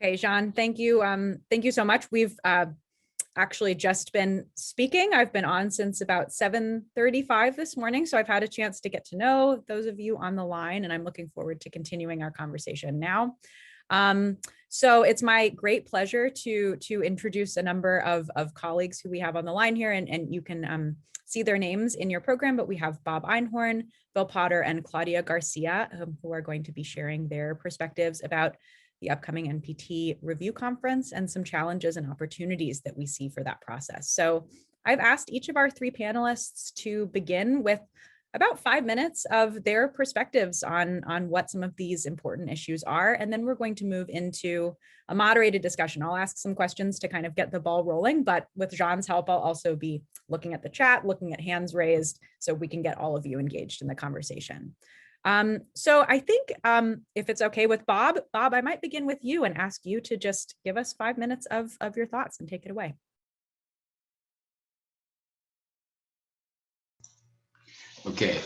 Okay, Jean, thank you. Thank you so much. We've actually just been speaking. I've been on since about 7:35 this morning, so I've had a chance to get to know those of you on the line, and I'm looking forward to continuing our conversation now. So it's my great pleasure to introduce a number of colleagues who we have on the line here, and you can see their names in your program, but we have Bob Einhorn, Bill Potter, and Claudia García, who are going to be sharing their perspectives about the upcoming NPT Review Conference and some challenges and opportunities that we see for that process. So I've asked each of our three panelists to begin with about 5 minutes of their perspectives on what some of these important issues are. And then we're going to move into a moderated discussion. I'll ask some questions to kind of get the ball rolling, but with Jean's help, I'll also be looking at the chat, looking at hands raised, so we can get all of you engaged in the conversation. So I think if it's okay with Bob, I might begin with you and ask you to just give us 5 minutes of your thoughts and take it away. Okay.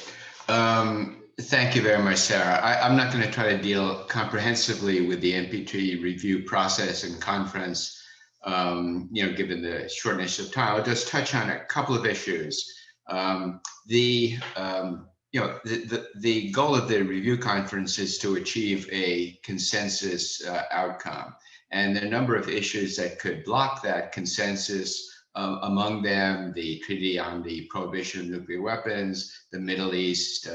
Thank you very much, Sarah. I'm not going to try to deal comprehensively with the NPT review process and conference, given the shortness of time. I'll just touch on a couple of issues. The goal of the review conference is to achieve a consensus outcome, and there are a number of issues that could block that consensus. Among them, the Treaty on the Prohibition of Nuclear Weapons, the Middle East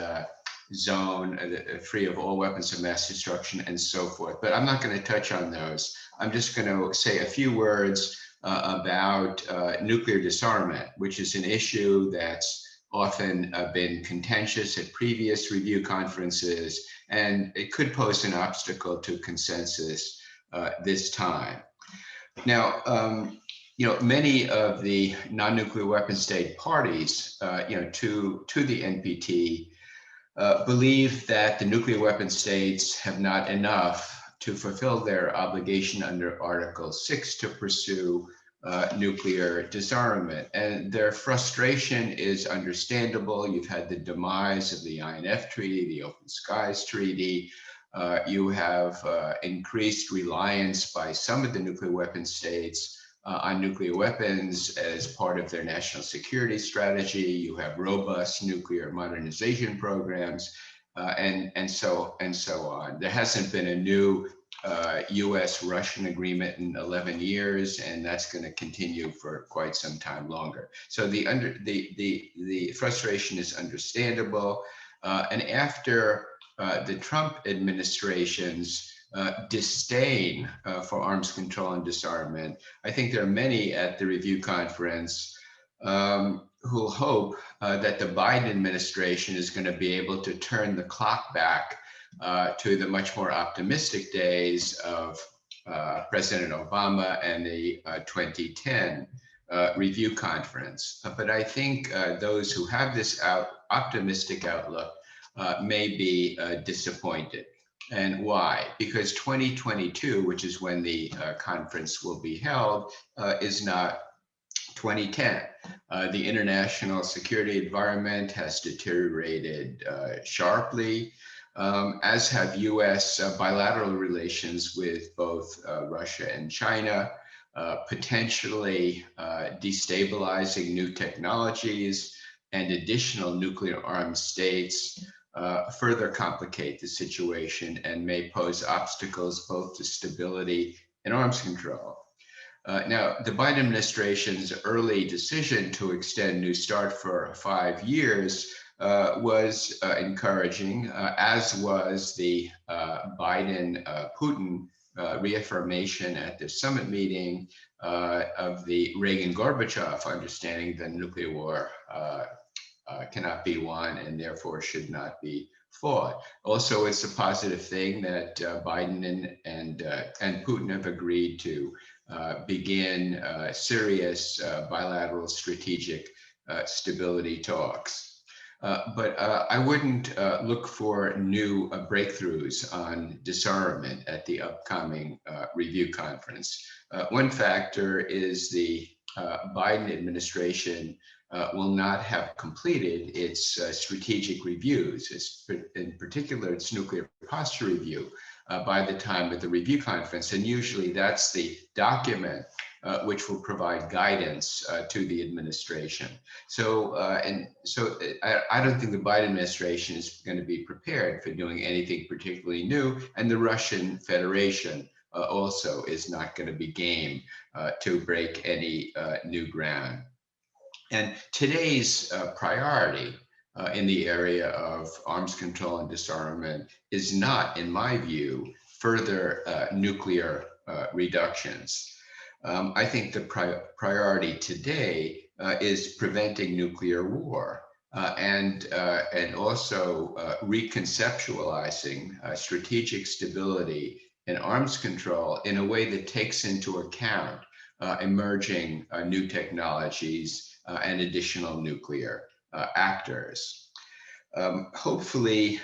zone, free of all weapons of mass destruction, and so forth. But I'm not going to touch on those. I'm just going to say a few words about nuclear disarmament, which is an issue that's often been contentious at previous review conferences, and it could pose an obstacle to consensus this time. Now, many of the non-nuclear weapon state parties, to the NPT, believe that the nuclear weapon states have not enough to fulfill their obligation under Article 6 to pursue nuclear disarmament, and their frustration is understandable. You've had the demise of the INF Treaty, the Open Skies Treaty. You have increased reliance by some of the nuclear weapon states on nuclear weapons as part of their national security strategy. You have robust nuclear modernization programs, and so on. There hasn't been a new U.S.-Russian agreement in 11 years, and that's going to continue for quite some time longer. So the frustration is understandable. And after the Trump administration's disdain for arms control and disarmament, I think there are many at the review conference who hope that the Biden administration is going to be able to turn the clock back to the much more optimistic days of President Obama and the 2010 review conference. But I think those who have this optimistic outlook may be disappointed. And why? Because 2022, which is when the conference will be held, is not 2010. The international security environment has deteriorated sharply, as have U.S. Bilateral relations with both Russia and China, potentially destabilizing new technologies and additional nuclear armed states further complicate the situation and may pose obstacles both to stability and arms control. Now, the Biden administration's early decision to extend New START for 5 years was encouraging, as was the Biden-Putin reaffirmation at the summit meeting of the Reagan-Gorbachev understanding that nuclear war cannot be won and therefore should not be fought. Also, it's a positive thing that Biden and Putin have agreed to begin serious bilateral strategic stability talks. But I wouldn't look for new breakthroughs on disarmament at the upcoming review conference. One factor is the Biden administration will not have completed its strategic reviews, in particular its nuclear posture review, by the time of the review conference. And usually that's the document which will provide guidance to the administration. So, I don't think the Biden administration is going to be prepared for doing anything particularly new. And the Russian Federation also is not going to be game to break any new ground. And today's priority in the area of arms control and disarmament is not, in my view, further nuclear reductions. I think the priority today is preventing nuclear war and also reconceptualizing strategic stability and arms control in a way that takes into account emerging new technologies and additional nuclear actors. Hopefully,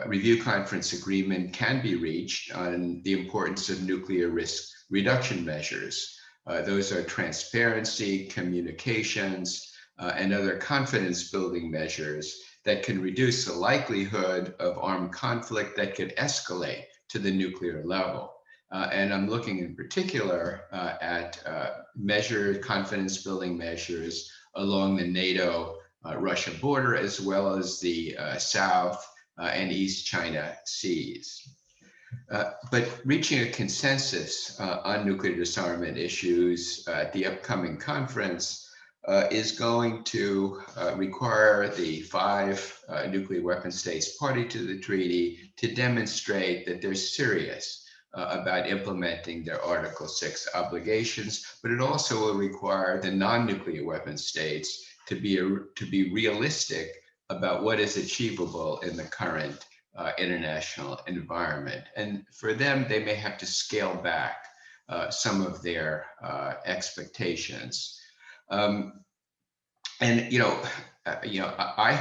review conference agreement can be reached on the importance of nuclear risk reduction measures. Those are transparency, communications, and other confidence building measures that can reduce the likelihood of armed conflict that could escalate to the nuclear level. And I'm looking in particular at measured confidence building measures along the NATO-Russia border, as well as the South and East China Seas. But reaching a consensus on nuclear disarmament issues at the upcoming conference is going to require the 5 nuclear weapon states party to the treaty to demonstrate that they're serious about implementing their Article 6 obligations, but it also will require the non-nuclear weapon states to be realistic about what is achievable in the current international environment. And for them, they may have to scale back some of their expectations. I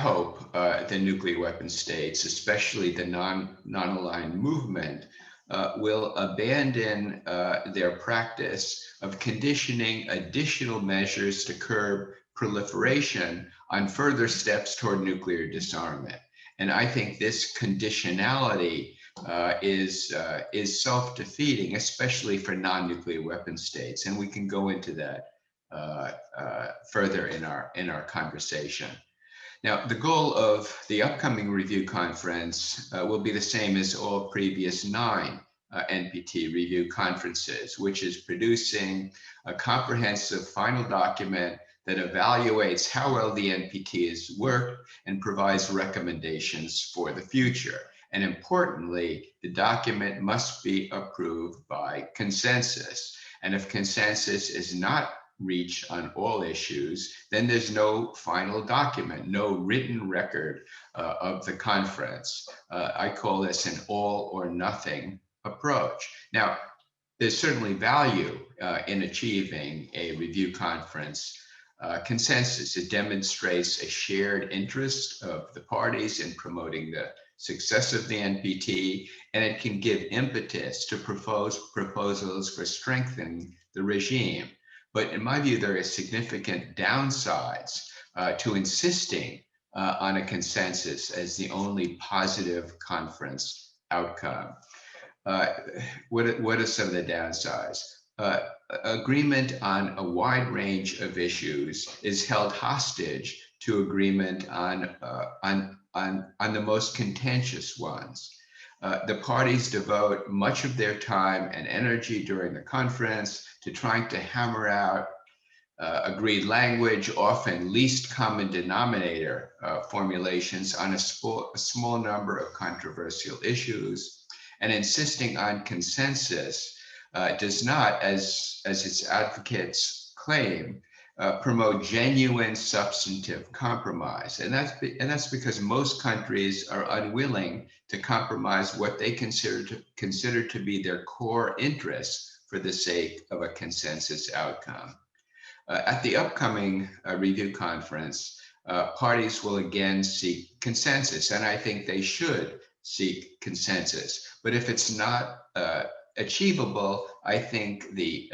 hope the nuclear weapon states, especially the non-aligned movement, will abandon their practice of conditioning additional measures to curb proliferation on further steps toward nuclear disarmament. And I think this conditionality is self-defeating, especially for non-nuclear weapon states. And we can go into that further in our conversation. Now, the goal of the upcoming review conference will be the same as all previous 9 NPT review conferences, which is producing a comprehensive final document that evaluates how well the NPT has worked and provides recommendations for the future. And importantly, the document must be approved by consensus. And if consensus is not reached on all issues, then there's no final document, no written record of the conference. I call this an all or nothing approach. Now, there's certainly value in achieving a review conference consensus. It demonstrates a shared interest of the parties in promoting the success of the NPT, and it can give impetus to proposals for strengthening the regime. But in my view, there are significant downsides to insisting on a consensus as the only positive conference outcome. What are some of the downsides? Agreement on a wide range of issues is held hostage to agreement on the most contentious ones. The parties devote much of their time and energy during the conference to trying to hammer out agreed language, often least common denominator formulations on a small number of controversial issues, and insisting on consensus does not, as its advocates claim, promote genuine substantive compromise. And that's because most countries are unwilling to compromise what they consider to be their core interests for the sake of a consensus outcome. At the upcoming review conference, parties will again seek consensus, and I think they should seek consensus. But if it's not achievable, I think the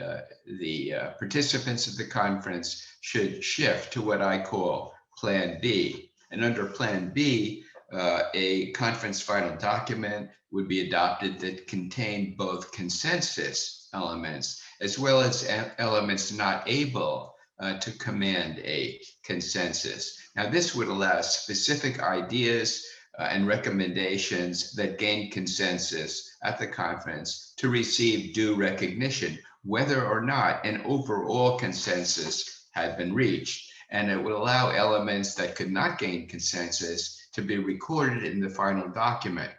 participants of the conference should shift to what I call Plan B. And under Plan B, a conference final document would be adopted that contained both consensus elements as well as elements not able to command a consensus. Now, this would allow specific ideas and recommendations that gain consensus at the conference to receive due recognition, whether or not an overall consensus had been reached. And it would allow elements that could not gain consensus to be recorded in the final document,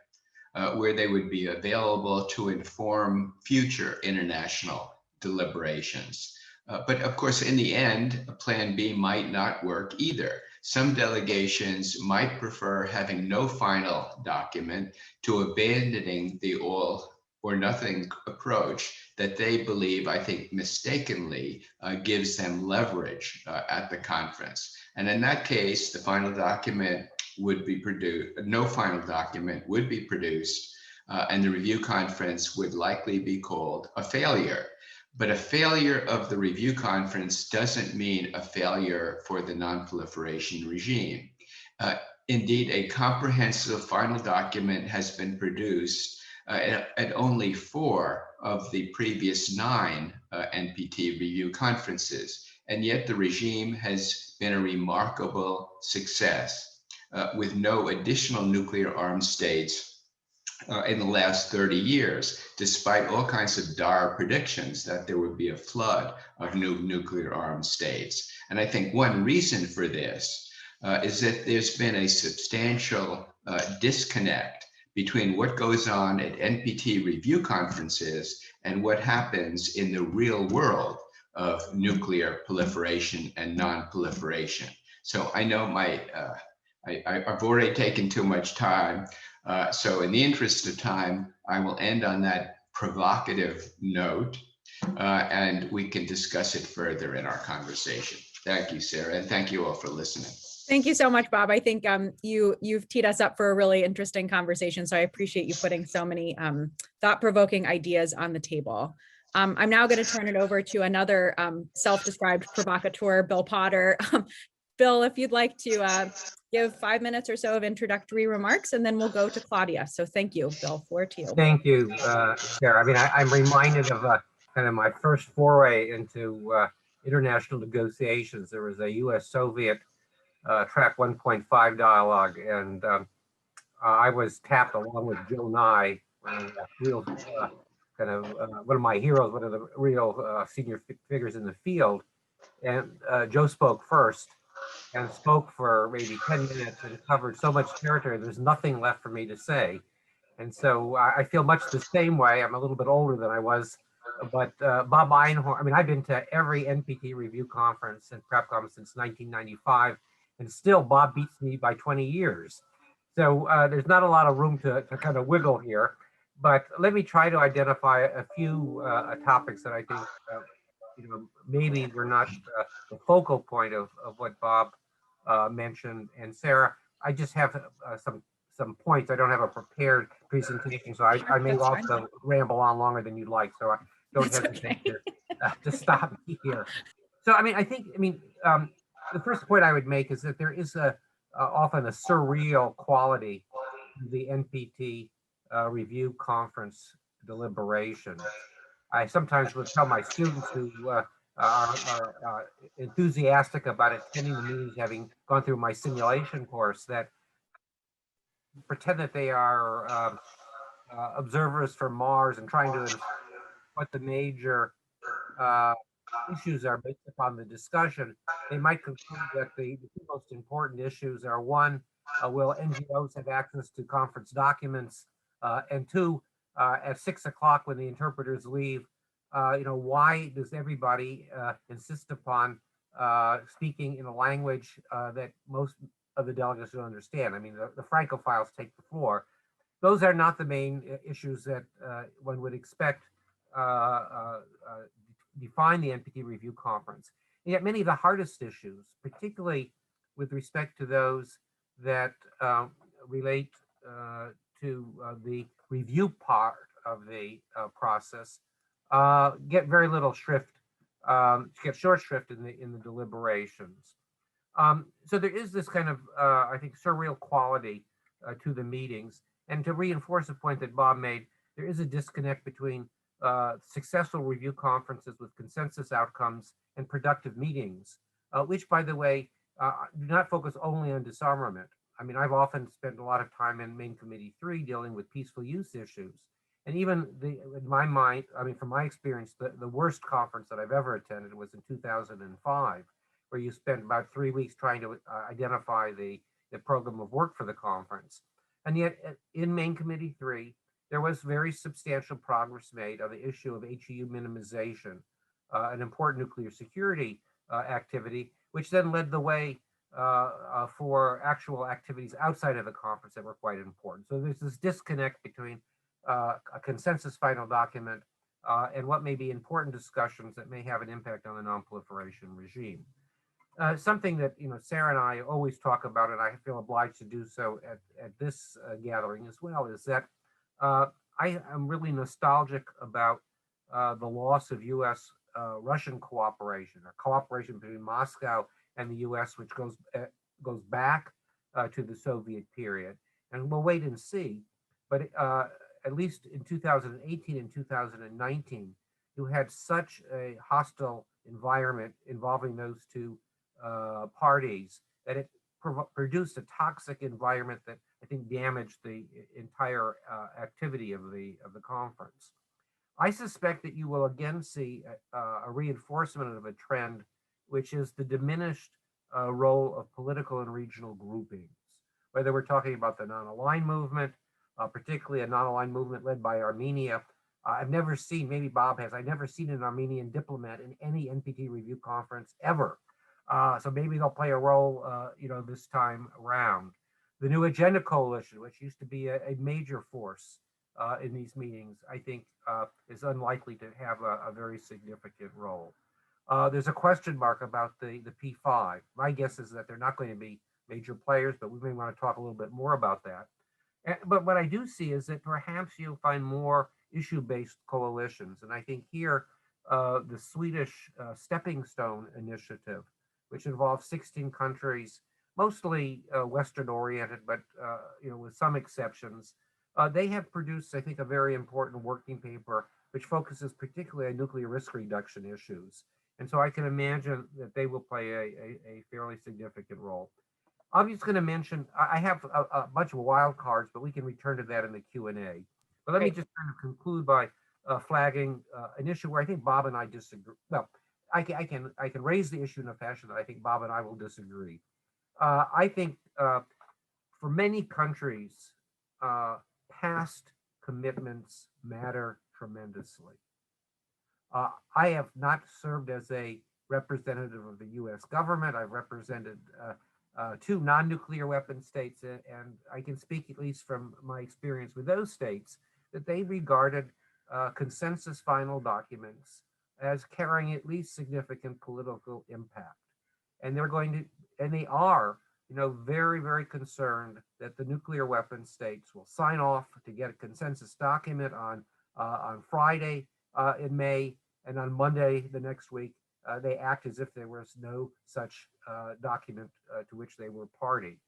where they would be available to inform future international deliberations. But of course, in the end, a plan B might not work either. Some delegations might prefer having no final document to abandoning the all or nothing approach that they believe, I think mistakenly, gives them leverage at the conference. And in that case, the final document would be produced, no final document would be produced, and the review conference would likely be called a failure. But a failure of the review conference doesn't mean a failure for the non-proliferation regime. Indeed, a comprehensive final document has been produced at only 4 of the previous 9 NPT review conferences. And yet the regime has been a remarkable success with no additional nuclear armed states in the last 30 years, despite all kinds of dire predictions that there would be a flood of new nuclear armed states. And I think one reason for this is that there's been a substantial disconnect between what goes on at NPT review conferences and what happens in the real world of nuclear proliferation and non-proliferation. So I know I've already taken too much time. So in the interest of time, I will end on that provocative note, and we can discuss it further in our conversation. Thank you, Sarah, and thank you all for listening. Thank you so much, Bob. I think you've teed us up for a really interesting conversation, so I appreciate you putting so many thought-provoking ideas on the table. I'm now going to turn it over to another self-described provocateur, Bill Potter. Bill, if you'd like to give 5 minutes or so of introductory remarks, and then we'll go to Claudia. So thank you, Bill. Floor to you. Thank you, Sarah. I mean, I'm reminded of kind of my first foray into international negotiations. There was a U.S.-Soviet track 1.5 dialogue, and I was tapped along with Joe Nye, real kind of one of my heroes, one of the real senior figures in the field. And Joe spoke first and spoke for maybe 10 minutes and covered so much territory, there's nothing left for me to say. And so I feel much the same way. I'm a little bit older than I was, but Bob Einhorn, I mean, I've been to every NPT review conference and prep conference since 1995, and still Bob beats me by 20 years. So there's not a lot of room to kind of wiggle here, but let me try to identify a few topics that I think maybe we're not the focal point of what Bob mentioned. And Sarah, I just have some points. I don't have a prepared presentation, so I may also ramble on longer than you'd like. So I don't hesitate to stop me here. So I mean, the first point I would make is that there is often a surreal quality to the NPT review conference deliberation. I sometimes would tell my students who are enthusiastic about attending the meetings, having gone through my simulation course, that pretend that they are observers from Mars and trying to what the major issues are based upon the discussion. They might conclude that the two most important issues are: one, will NGOs have access to conference documents? And two, at 6 o'clock when the interpreters leave, why does everybody insist upon speaking in a language that most of the delegates don't understand? I mean, the Francophiles take the floor. Those are not the main issues that one would expect define the NPT review conference. And yet many of the hardest issues, particularly with respect to those that relate to the review part of the process, get very little shrift, get short shrift in the deliberations. So there is this kind of, I think, surreal quality to the meetings. And to reinforce a point that Bob made, there is a disconnect between successful review conferences with consensus outcomes and productive meetings, which, by the way, do not focus only on disarmament. I mean, I've often spent a lot of time in Main Committee 3 dealing with peaceful use issues. And even in my mind, I mean, from my experience, the worst conference that I've ever attended was in 2005, where you spent about 3 weeks trying to identify the program of work for the conference. And yet in Main Committee 3, there was very substantial progress made on the issue of HEU minimization, an important nuclear security activity, which then led the way for actual activities outside of the conference that were quite important. So there's this disconnect between a consensus final document and what may be important discussions that may have an impact on the non-proliferation regime. Something that Sarah and I always talk about, and I feel obliged to do so at this gathering as well, is that I am really nostalgic about the loss of U.S.-Russian cooperation, or cooperation between Moscow and the U.S., which goes back to the Soviet period. And we'll wait and see. But at least in 2018 and 2019, you had such a hostile environment involving those two parties that it produced a toxic environment that I think damaged the entire activity of the conference. I suspect that you will again see a reinforcement of a trend, which is the diminished role of political and regional groupings. Whether we're talking about the non-aligned movement, particularly a non-aligned movement led by Armenia. I've never seen, maybe Bob has, I've never seen an Armenian diplomat in any NPT review conference ever. So maybe they'll play a role, this time around. The New Agenda Coalition, which used to be a major force in these meetings, I think is unlikely to have a very significant role. There's a question mark about the P5. My guess is that they're not going to be major players, but we may want to talk a little bit more about that. But what I do see is that perhaps you'll find more issue-based coalitions. And I think here, the Swedish Stepping Stone initiative, which involves 16 countries, mostly Western-oriented, but with some exceptions, they have produced, I think, a very important working paper, which focuses particularly on nuclear risk reduction issues. And so I can imagine that they will play a fairly significant role. I'm just going to mention, I have a bunch of wild cards, but we can return to that in the Q&A. But let me just kind of conclude by flagging an issue where I think Bob and I disagree. Well, I can raise the issue in a fashion that I think Bob and I will disagree. I think for many countries, past commitments matter tremendously. I have not served as a representative of the U.S. government. I've represented two non-nuclear weapon states, and I can speak, at least from my experience with those states, that they regarded consensus final documents as carrying at least significant political impact. And they are, very, very concerned that the nuclear weapon states will sign off to get a consensus document on Friday in May, and on Monday the next week, they act as if there was no such document to which they were party.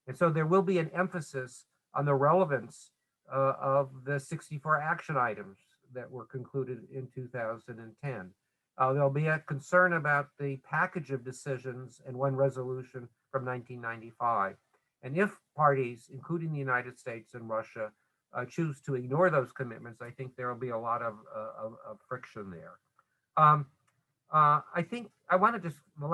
And so there will be an emphasis on the relevance of the 64 action items that were concluded in 2010. There'll be a concern about the package of decisions and one resolution from 1995. And if parties, including the United States and Russia, choose to ignore those commitments, I think there will be a lot of friction there. I think I want to just, the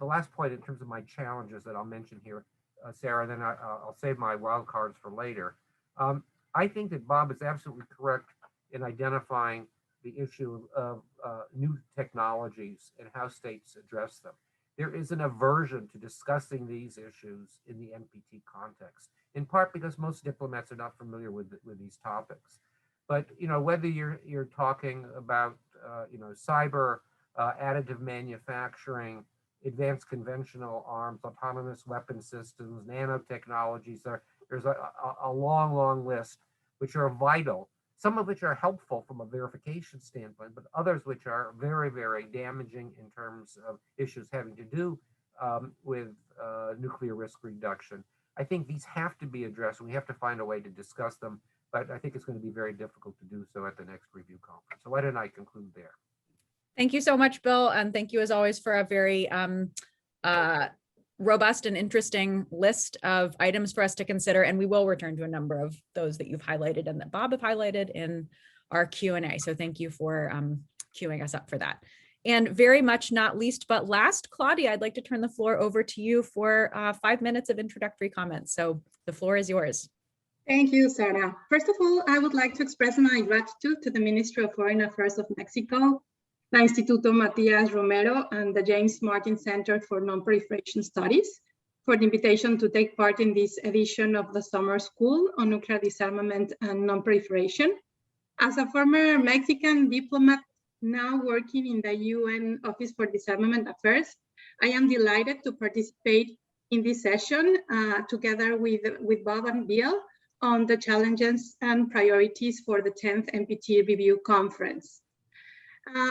last point in terms of my challenges that I'll mention here, Sarah, then I'll save my wild cards for later. I think that Bob is absolutely correct in identifying the issue of new technologies and how states address them. There is an aversion to discussing these issues in the NPT context, in part because most diplomats are not familiar with these topics. But whether you're talking about cyber, additive manufacturing, advanced conventional arms, autonomous weapon systems, nanotechnologies, there's a long, long list which are vital. Some of which are helpful from a verification standpoint, but others which are very, very damaging in terms of issues having to do with nuclear risk reduction. I think these have to be addressed. We have to find a way to discuss them, but I think it's going to be very difficult to do so at the next review conference. So why don't I conclude there? Thank you so much, Bill. And thank you as always for a very robust and interesting list of items for us to consider. And we will return to a number of those that you've highlighted and that Bob have highlighted in our Q&A. So thank you for queuing us up for that. And very much not least, but last, Claudia, I'd like to turn the floor over to you for 5 minutes of introductory comments. So the floor is yours. Thank you, Sarah. First of all, I would like to express my gratitude to the Ministry of Foreign Affairs of Mexico, the Instituto Matias Romero, and the James Martin Center for Non-Proliferation Studies for the invitation to take part in this edition of the Summer School on Nuclear Disarmament and Non-Proliferation. As a former Mexican diplomat now working in the UN Office for Disarmament Affairs, I am delighted to participate in this session together with Bob and Bill on the challenges and priorities for the 10th NPT Review Conference.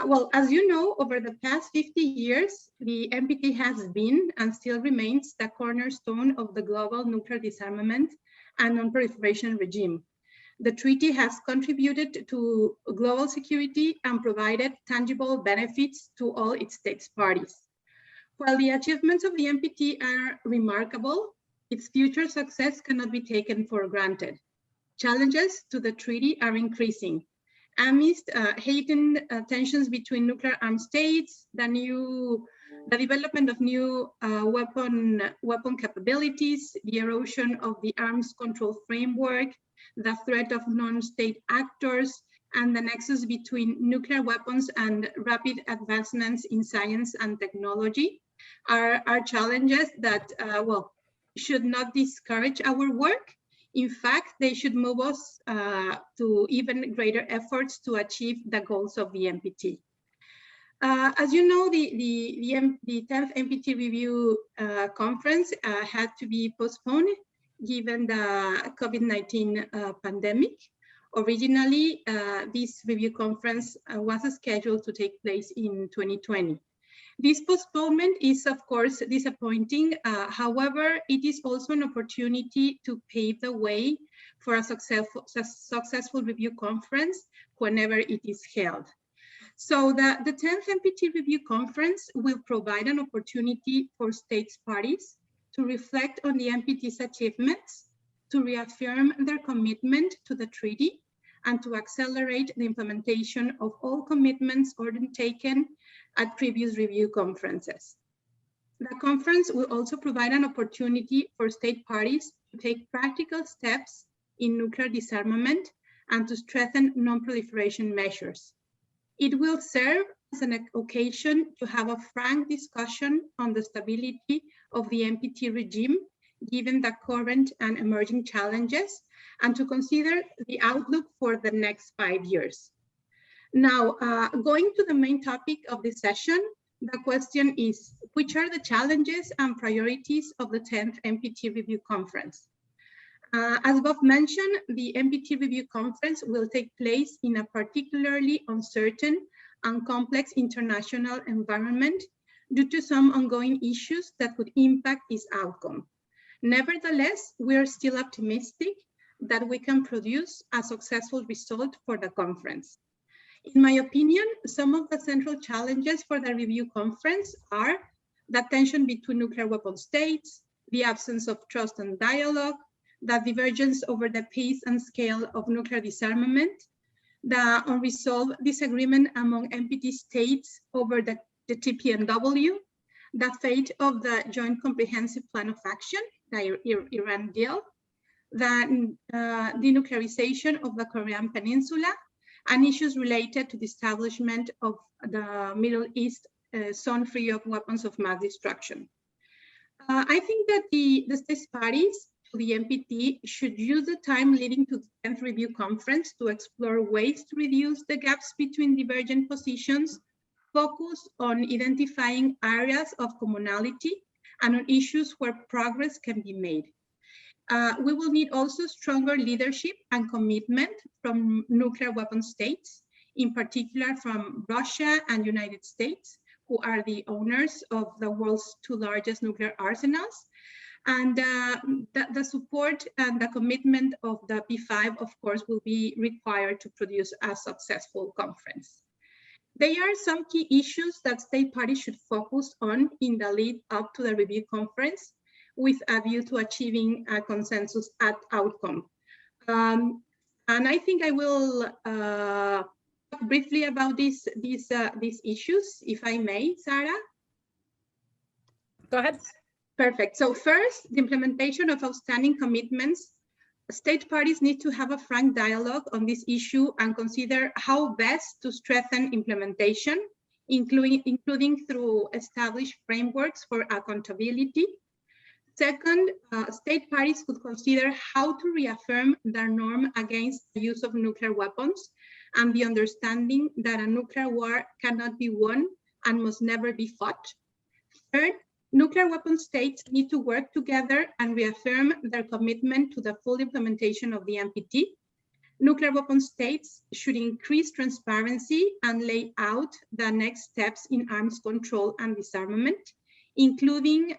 Well, as you know, over the past 50 years, the NPT has been and still remains the cornerstone of the global nuclear disarmament and non-proliferation regime. The treaty has contributed to global security and provided tangible benefits to all its states parties. While the achievements of the NPT are remarkable, its future success cannot be taken for granted. Challenges to the treaty are increasing. Amidst heightened tensions between nuclear armed states, the development of new weapon capabilities, the erosion of the arms control framework, the threat of non-state actors, and the nexus between nuclear weapons and rapid advancements in science and technology are challenges that, well, should not discourage our work. In fact, they should move us to even greater efforts to achieve the goals of the NPT. As you know, the 10th NPT Review Conference had to be postponed given the COVID-19 pandemic. Originally, this review conference was scheduled to take place in 2020. This postponement is, of course, disappointing. However, it is also an opportunity to pave the way for a successful review conference whenever it is held. So the 10th NPT Review Conference will provide an opportunity for states parties to reflect on the NPT's achievements, to reaffirm their commitment to the treaty, and to accelerate the implementation of all commitments already taken at previous review conferences. The conference will also provide an opportunity for state parties to take practical steps in nuclear disarmament and to strengthen non-proliferation measures. It will serve as an occasion to have a frank discussion on the stability of the NPT regime, given the current and emerging challenges, and to consider the outlook for the next 5 years. Now, going to the main topic of this session, the question is, which are the challenges and priorities of the 10th NPT Review Conference? As Bob mentioned, the NPT Review Conference will take place in a particularly uncertain and complex international environment due to some ongoing issues that could impact its outcome. Nevertheless, we are still optimistic that we can produce a successful result for the conference. In my opinion, some of the central challenges for the review conference are the tension between nuclear weapon states, the absence of trust and dialogue, the divergence over the pace and scale of nuclear disarmament, the unresolved disagreement among NPT states over the TPNW, the fate of the Joint Comprehensive Plan of Action, the Iran deal, the denuclearization of the Korean Peninsula, and issues related to the establishment of the Middle East zone free of weapons of mass destruction. I think that the states parties to the NPT should use the time leading to the 10th Review Conference to explore ways to reduce the gaps between divergent positions, focus on identifying areas of commonality, and on issues where progress can be made. We will need also stronger leadership and commitment from nuclear weapon states, in particular from Russia and United States, who are the owners of the world's 2 largest nuclear arsenals. And the support and the commitment of the P5, of course, will be required to produce a successful conference. There are some key issues that state parties should focus on in the lead up to the review conference with a view to achieving a consensus at outcome. And I think I will talk briefly about these issues, if I may, Sarah. Go ahead. Perfect. So first, the implementation of outstanding commitments. State parties need to have a frank dialogue on this issue and consider how best to strengthen implementation, including through established frameworks for accountability. Second, state parties could consider how to reaffirm their norm against the use of nuclear weapons and the understanding that a nuclear war cannot be won and must never be fought. Third, nuclear weapon states need to work together and reaffirm their commitment to the full implementation of the NPT. Nuclear weapon states should increase transparency and lay out the next steps in arms control and disarmament, including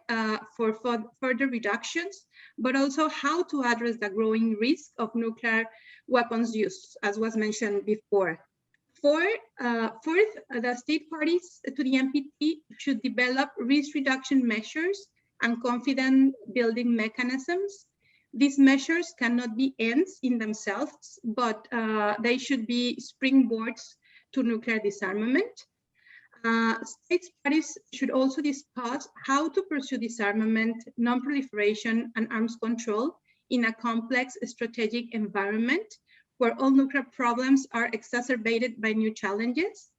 for further reductions, but also how to address the growing risk of nuclear weapons use, as was mentioned before. Fourth, the state parties to the NPT should develop risk reduction measures and confidence building mechanisms. These measures cannot be ends in themselves, but they should be springboards to nuclear disarmament. State parties should also discuss how to pursue disarmament, non-proliferation, and arms control in a complex strategic environment where all nuclear problems are exacerbated by new challenges.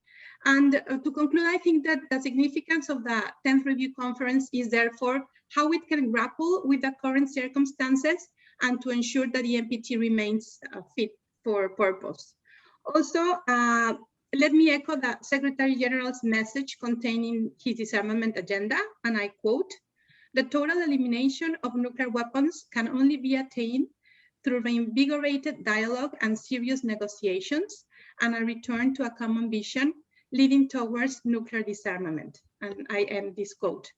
And to conclude, I think that the significance of the 10th Review Conference is therefore how it can grapple with the current circumstances and to ensure that the NPT remains fit for purpose. Also, let me echo the Secretary General's message contained in his disarmament agenda, and I quote, "The total elimination of nuclear weapons can only be attained through reinvigorated dialogue and serious negotiations and a return to a common vision leading towards nuclear disarmament." And I end this quote.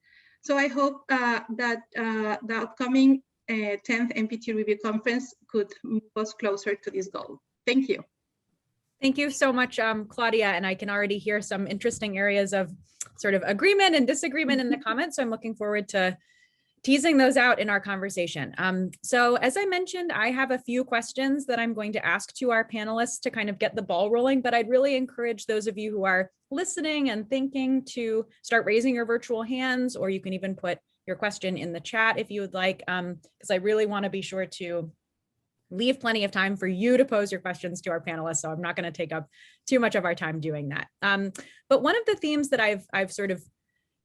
So I hope that the upcoming 10th NPT Review Conference could move us closer to this goal. Thank you. Thank you so much, Claudia. And I can already hear some interesting areas of sort of agreement and disagreement in the comments. So I'm looking forward to teasing those out in our conversation. So as I mentioned, I have a few questions that I'm going to ask to our panelists to kind of get the ball rolling, but I'd really encourage those of you who are listening and thinking to start raising your virtual hands, or you can even put your question in the chat if you would like, because I really want to be sure to leave plenty of time for you to pose your questions to our panelists. So I'm not going to take up too much of our time doing that. But one of the themes that I've sort of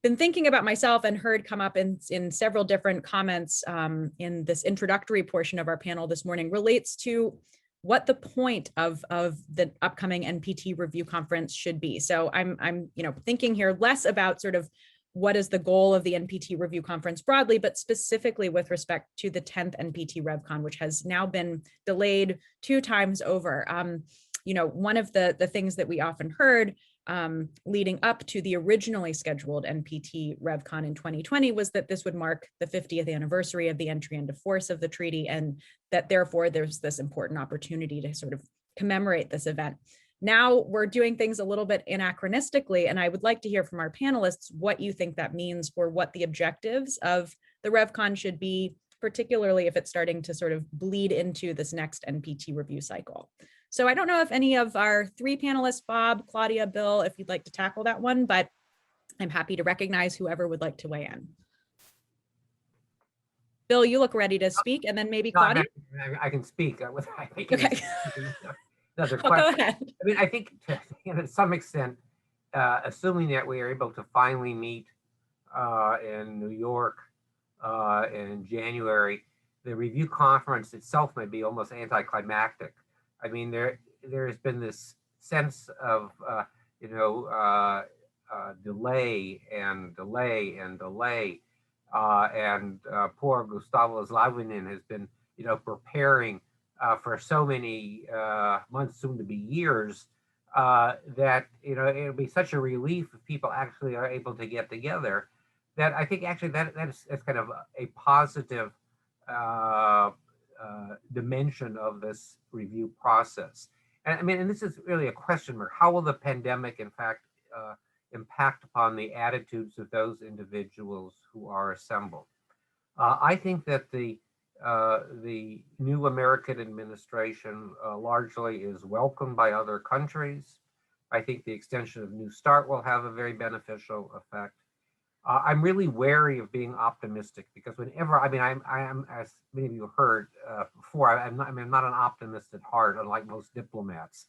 been thinking about myself and heard come up in several different comments in this introductory portion of our panel this morning relates to what the point of the upcoming NPT Review Conference should be. So I'm thinking here less about sort of what is the goal of the NPT Review Conference broadly, but specifically with respect to the 10th NPT RevCon, which has now been delayed 2 times over. One of the things that we often heard leading up to the originally scheduled NPT RevCon in 2020 was that this would mark the 50th anniversary of the entry into force of the treaty, and that therefore there's this important opportunity to sort of commemorate this event. Now we're doing things a little bit anachronistically, and I would like to hear from our panelists what you think that means for what the objectives of the RevCon should be, particularly if it's starting to sort of bleed into this next NPT review cycle. So I don't know if any of our 3 panelists, Bob, Claudia, Bill, if you'd like to tackle that one, but I'm happy to recognize whoever would like to weigh in. Bill, you look ready to speak, and then maybe Claudia? I can speak. Okay. Another Well, go ahead. I mean, I think to some extent, assuming that we are able to finally meet in New York in January, the review conference itself may be almost anticlimactic. I mean, there's been this sense of delay and delay and delay, and poor Gustavo Zlavinin has been preparing for so many months, soon to be years, that it'll be such a relief if people actually are able to get together. that I think actually that's kind of a positive dimension of this review process. And I mean, and this is really a question mark. How will the pandemic, in fact, impact upon the attitudes of those individuals who are assembled? I think that the new American administration largely is welcomed by other countries. I think the extension of New START will have a very beneficial effect. I'm really wary of being optimistic because whenever, I mean, I am, as many of you heard before, I'm not an optimist at heart, unlike most diplomats.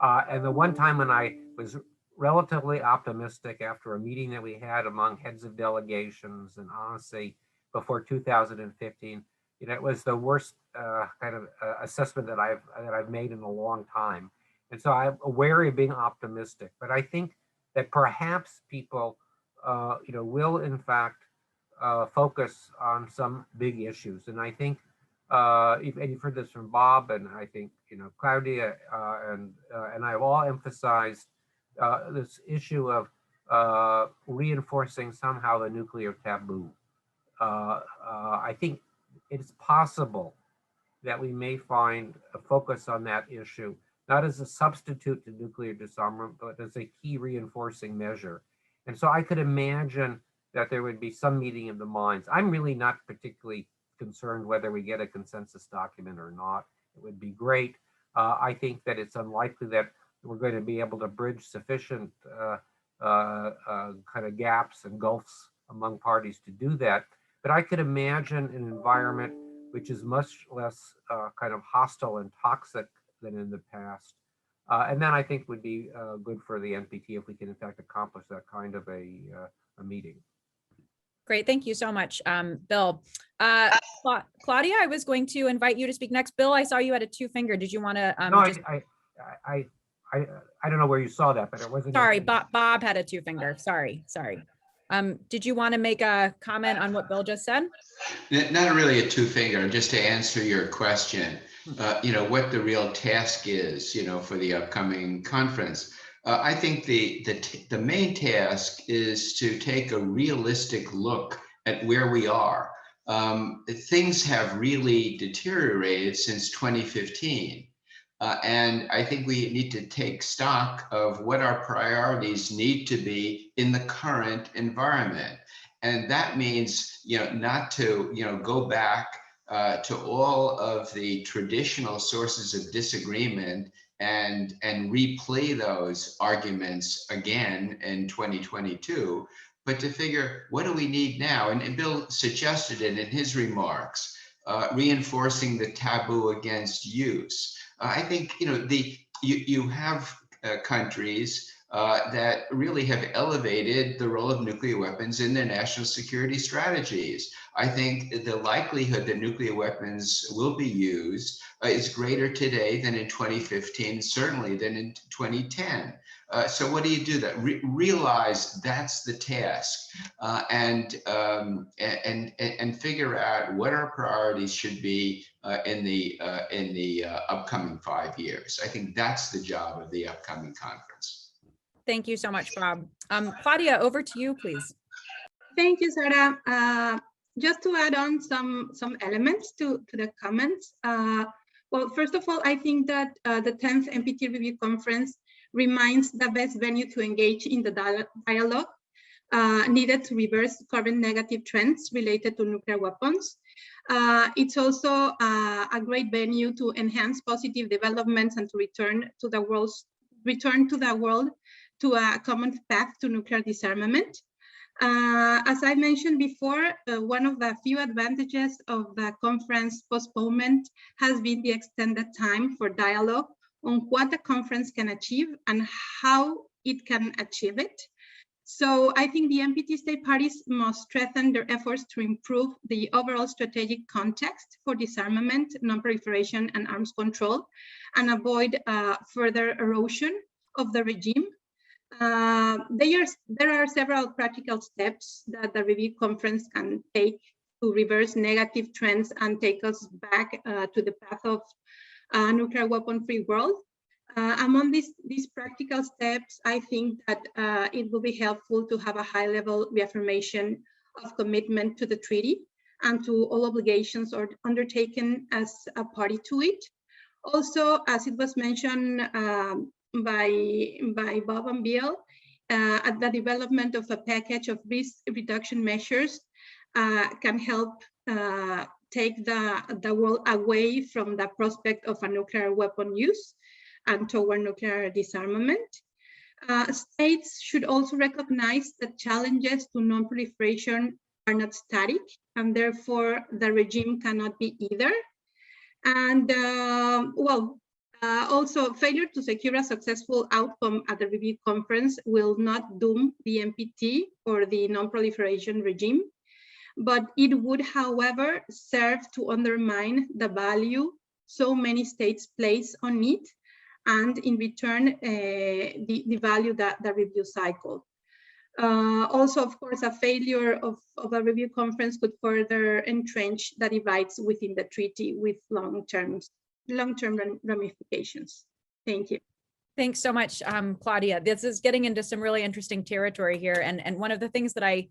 And the one time when I was relatively optimistic after a meeting that we had among heads of delegations, and honestly, before 2015, you know, it was the worst kind of assessment that I've made in a long time. And so I'm wary of being optimistic, but I think that perhaps people you know, will in fact focus on some big issues. And I think, and you've heard this from Bob, and I think, you know, Claudia and I have all emphasized this issue of reinforcing somehow the nuclear taboo. I think it's possible that we may find a focus on that issue, not as a substitute to nuclear disarmament, but as a key reinforcing measure. And so I could imagine that there would be some meeting of the minds. I'm really not particularly concerned whether we get a consensus document or not. It would be great. I think that it's unlikely that we're going to be able to bridge sufficient kind of gaps and gulfs among parties to do that. But I could imagine an environment which is much less kind of hostile and toxic than in the past. And then I think would be good for the NPT if we can in fact accomplish that kind of a meeting. Great, thank you so much, Bill. Claudia, I was going to invite you to speak next. Bill, I saw you had a two-finger. Did you want to? No, I don't know where you saw that, but it wasn't. Sorry, Bob had a two-finger. Sorry. Did you want to make a comment on what Bill just said? Not really a two-finger, just to answer your question. You know, what the real task is, you know, for the upcoming conference. I think the main task is to take a realistic look at where we are. Things have really deteriorated since 2015. And I think we need to take stock of what our priorities need to be in the current environment. And that means, you know, not to, you know, go back to all of the traditional sources of disagreement and replay those arguments again in 2022, but to figure, what do we need now? And Bill suggested it in his remarks, reinforcing the taboo against use. I think, you know, you have countries that really have elevated the role of nuclear weapons in their national security strategies. I think the likelihood that nuclear weapons will be used is greater today than in 2015, certainly than in 2010. So what do you do that? Realize that's the task, and figure out what our priorities should be in the upcoming 5 years. I think that's the job of the upcoming conference. Thank you so much, Bob. Claudia, over to you, please. Thank you, Sarah. Just to add on some elements to the comments. Well, first of all, I think that the 10th NPT Review Conference remains the best venue to engage in the dialogue needed to reverse current negative trends related to nuclear weapons. It's also a great venue to enhance positive developments and to return to the world to a common path to nuclear disarmament. As I mentioned before, one of the few advantages of the conference postponement has been the extended time for dialogue on what the conference can achieve and how it can achieve it. So I think the NPT state parties must strengthen their efforts to improve the overall strategic context for disarmament, non-proliferation, and arms control, and avoid further erosion of the regime. There are several practical steps that the review conference can take to reverse negative trends and take us back to the path of a nuclear weapon-free world. Among these practical steps, I think that it will be helpful to have a high-level reaffirmation of commitment to the treaty and to all obligations or undertaken as a party to it. Also, as it was mentioned by Bob and Bill, at the development of a package of risk reduction measures can help take the world away from the prospect of a nuclear weapon use and toward nuclear disarmament. States should also recognize that challenges to non-proliferation are not static, and therefore the regime cannot be either. And also failure to secure a successful outcome at the review conference will not doom the NPT or the non-proliferation regime, but it would, however, serve to undermine the value so many states place on it, and in return, the value that the review cycle. Also, of course, a failure of a review conference could further entrench the divides within the treaty with long-term ramifications. Thank you. Thanks so much, Claudia. This is getting into some really interesting territory here. And one of the things that I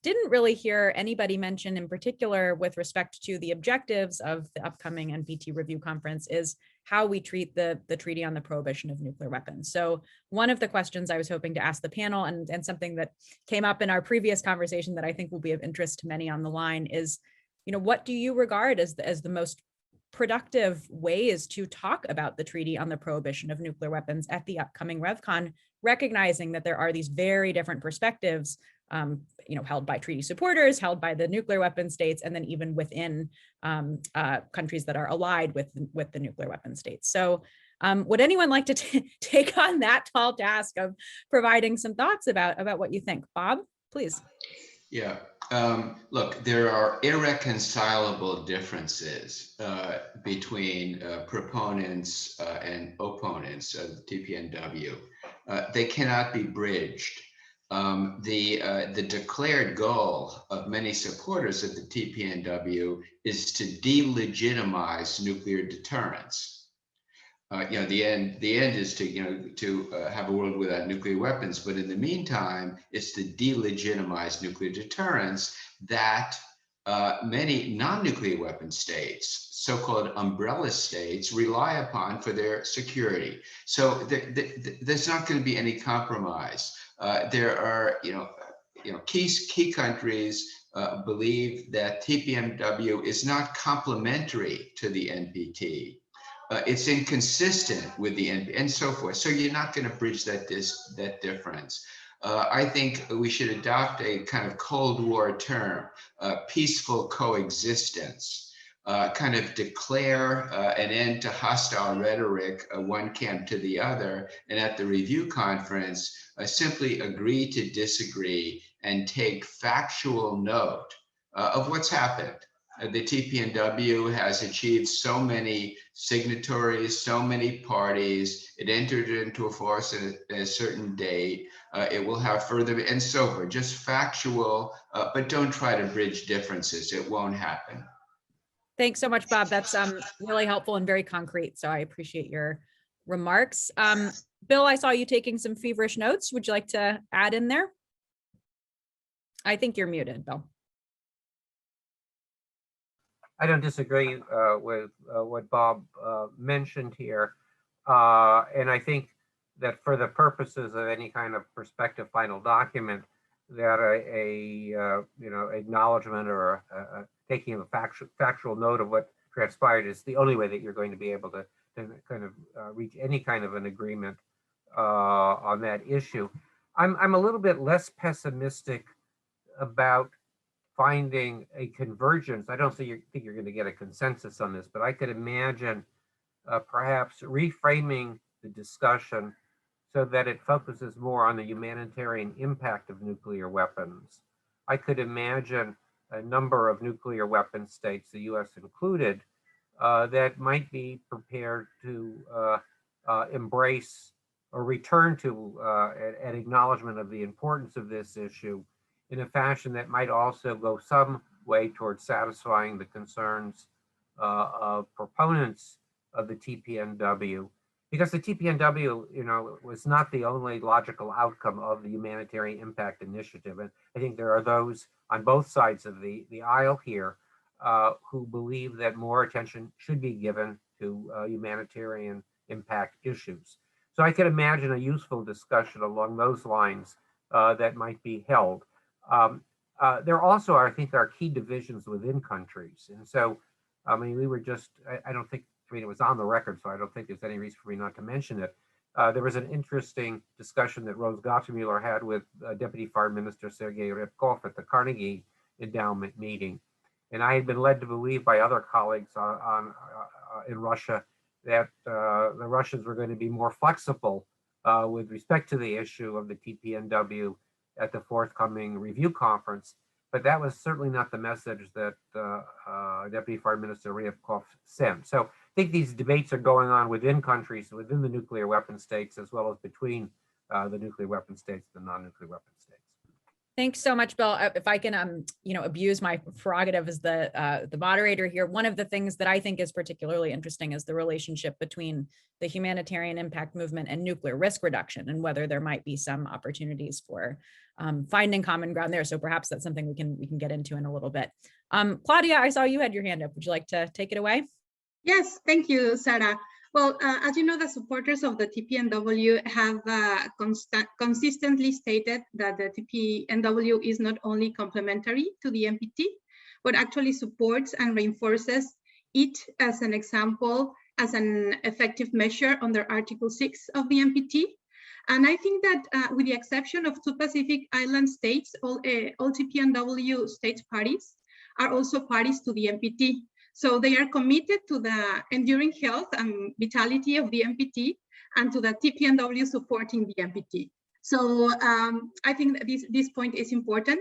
didn't really hear anybody mention in particular with respect to the objectives of the upcoming NPT Review Conference is how we treat the Treaty on the Prohibition of Nuclear Weapons. So one of the questions I was hoping to ask the panel, and something that came up in our previous conversation that I think will be of interest to many on the line is, what do you regard as the most productive ways to talk about the Treaty on the Prohibition of Nuclear Weapons at the upcoming RevCon, recognizing that there are these very different perspectives, held by treaty supporters, held by the nuclear weapon states, and then even within countries that are allied with the nuclear weapon states. So would anyone like to take on that tall task of providing some thoughts about what you think? Bob, please. Yeah, look, there are irreconcilable differences between proponents and opponents of the TPNW. They cannot be bridged. The declared goal of many supporters of the TPNW is to delegitimize nuclear deterrence. The end is to have a world without nuclear weapons, but in the meantime, it's to delegitimize nuclear deterrence that many non-nuclear weapon states, so-called umbrella states, rely upon for their security. So there's not going to be any compromise. There are, key countries believe that TPNW is not complementary to the NPT. It's inconsistent with the NPT and so forth. So you're not going to bridge that difference. I think we should adopt a kind of Cold War term, peaceful coexistence. Kind of declare an end to hostile rhetoric, one camp to the other, and at the review conference, simply agree to disagree and take factual note of what's happened. The TPNW has achieved so many signatories, so many parties. It entered into force at a certain date. It will have further and so forth, just factual, but don't try to bridge differences. It won't happen. Thanks so much, Bob. That's really helpful and very concrete. So I appreciate your remarks. Bill, I saw you taking some feverish notes. Would you like to add in there? I think you're muted, Bill. I don't disagree with what Bob mentioned here. And I think that for the purposes of any kind of prospective final document, that acknowledgement or taking a factual note of what transpired is the only way that you're going to be able to kind of reach any kind of an agreement on that issue. I'm a little bit less pessimistic about finding a convergence. I don't think you're going to get a consensus on this, but I could imagine perhaps reframing the discussion so that it focuses more on the humanitarian impact of nuclear weapons. I could imagine a number of nuclear weapon states, the US included, that might be prepared to embrace or return to an acknowledgement of the importance of this issue in a fashion that might also go some way towards satisfying the concerns of proponents of the TPNW, because the TPNW, was not the only logical outcome of the Humanitarian Impact Initiative. And I think there are those on both sides of the aisle here who believe that more attention should be given to humanitarian impact issues. So I could imagine a useful discussion along those lines that might be held. There also are, I think, there are key divisions within countries. And so, I mean, we were just, I don't think, it was on the record, so I don't think there's any reason for me not to mention it. There was an interesting discussion that Rose Gottemuller had with Deputy Foreign Minister Sergei Ryabkov at the Carnegie Endowment meeting. And I had been led to believe by other colleagues in Russia that the Russians were going to be more flexible with respect to the issue of the TPNW at the forthcoming review conference. But that was certainly not the message that Deputy Foreign Minister Ryabkov sent. So I think these debates are going on within countries, within the nuclear weapon states, as well as between the nuclear weapon states and the non-nuclear weapon states. Thanks so much, Bill. If I can, abuse my prerogative as the moderator here, one of the things that I think is particularly interesting is the relationship between the humanitarian impact movement and nuclear risk reduction, and whether there might be some opportunities for finding common ground there. So perhaps that's something we can get into in a little bit. Claudia, I saw you had your hand up. Would you like to take it away? Yes, thank you, Sarah. Well, as you know, the supporters of the TPNW have consistently stated that the TPNW is not only complementary to the NPT, but actually supports and reinforces it as an example, as an effective measure under Article 6 of the NPT. And I think that with the exception of 2 Pacific Island states, all TPNW states parties are also parties to the NPT. So they are committed to the enduring health and vitality of the NPT and to the TPNW supporting the NPT. So I think that this point is important.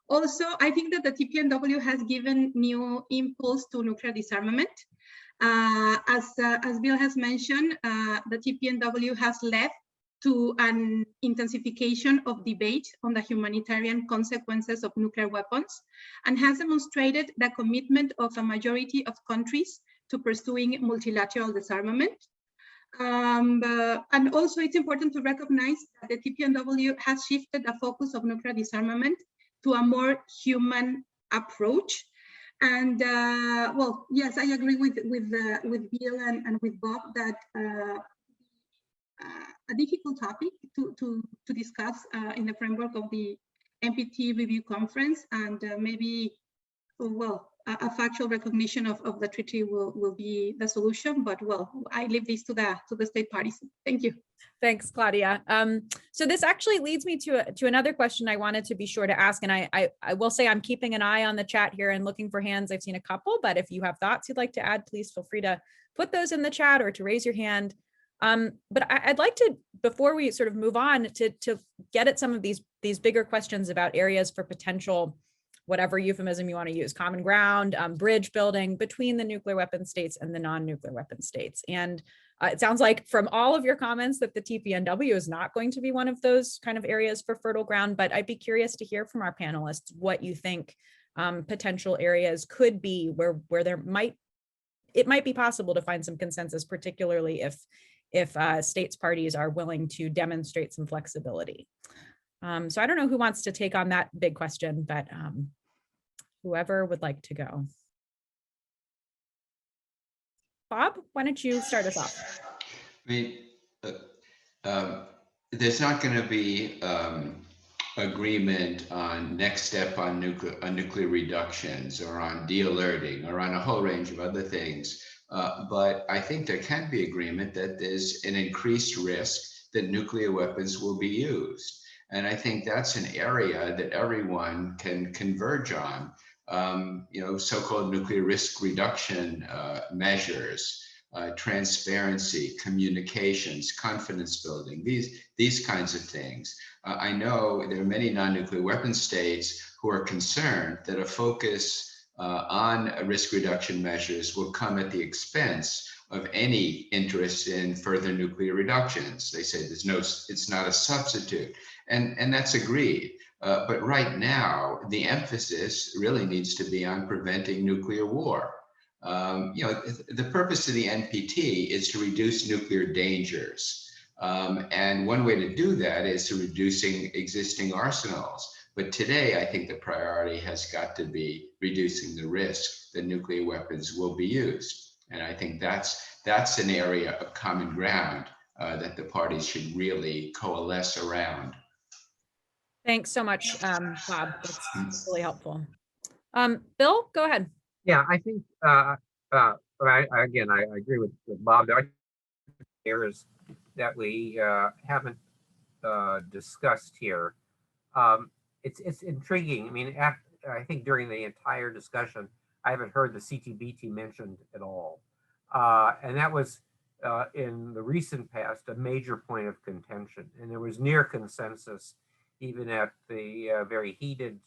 Also, I think that the TPNW has given new impulse to nuclear disarmament. As Bill has mentioned, the TPNW has led to an intensification of debate on the humanitarian consequences of nuclear weapons, and has demonstrated the commitment of a majority of countries to pursuing multilateral disarmament. And also it's important to recognize that the TPNW has shifted the focus of nuclear disarmament to a more human approach. And well, yes, I agree with Bill and with Bob that a difficult topic to discuss in the framework of the Mpt Review Conference, and maybe, well, a factual recognition of the treaty will be the solution. But well, I leave this to the state parties. Thank you. Thanks, Claudia. So this actually leads me to another question I wanted to be sure to ask, and I will say I'm keeping an eye on the chat here and looking for hands. I've seen a couple, but if you have thoughts you'd like to add, please feel free to put those in the chat or to raise your hand. But I'd like to, before we sort of move on, to get at some of these bigger questions about areas for potential, whatever euphemism you want to use, common ground, bridge building between the nuclear weapon states and the non-nuclear weapon states. And it sounds like from all of your comments that the TPNW is not going to be one of those kind of areas for fertile ground, but I'd be curious to hear from our panelists what you think potential areas could be where it might be possible to find some consensus, particularly if states parties are willing to demonstrate some flexibility. So I don't know who wants to take on that big question, but whoever would like to go. Bob, why don't you start us off? I mean, there's not going to be agreement on next step on nuclear reductions or on de-alerting or on a whole range of other things. But I think there can be agreement that there's an increased risk that nuclear weapons will be used. And I think that's an area that everyone can converge on. So-called nuclear risk reduction measures, transparency, communications, confidence building, these kinds of things. I know there are many non-nuclear weapon states who are concerned that a focus on risk reduction measures will come at the expense of any interest in further nuclear reductions. They say it's not a substitute, and that's agreed. But right now, the emphasis really needs to be on preventing nuclear war. The purpose of the NPT is to reduce nuclear dangers. And one way to do that is to reducing existing arsenals. But today, I think the priority has got to be reducing the risk that nuclear weapons will be used. And I think that's an area of common ground that the parties should really coalesce around. Thanks so much, Bob. That's really helpful. Bill, go ahead. Yeah, I think, again, I agree with Bob. There are areas that we haven't discussed here. It's intriguing. I mean, I think during the entire discussion, I haven't heard the CTBT mentioned at all. And that was, in the recent past, a major point of contention. And there was near consensus, even at the very heated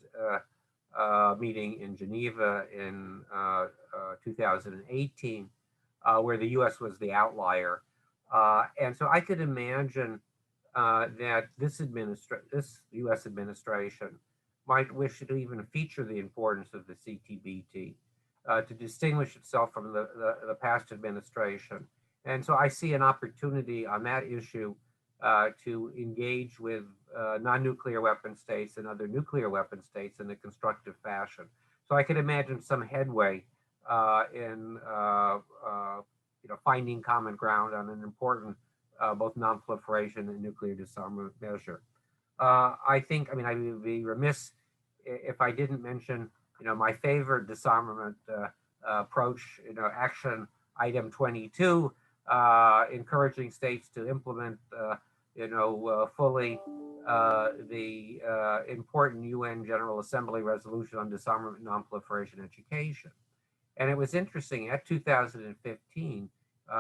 meeting in Geneva in 2018, where the US was the outlier. And so I could imagine that this US administration might wish to even feature the importance of the CTBT to distinguish itself from the past administration. And so I see an opportunity on that issue to engage with non-nuclear weapon states and other nuclear weapon states in a constructive fashion. So I could imagine some headway in finding common ground on an important both non-proliferation and nuclear disarmament measure. I would be remiss if I didn't mention, my favorite disarmament approach, action item 22, encouraging states to implement, fully the important UN General Assembly resolution on disarmament and non-proliferation education. And it was interesting at 2015,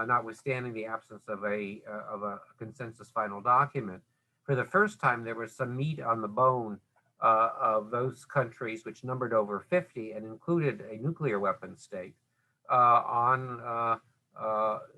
notwithstanding the absence of a consensus final document, for the first time there was some meat on the bone of those countries which numbered over 50 and included a nuclear weapon state on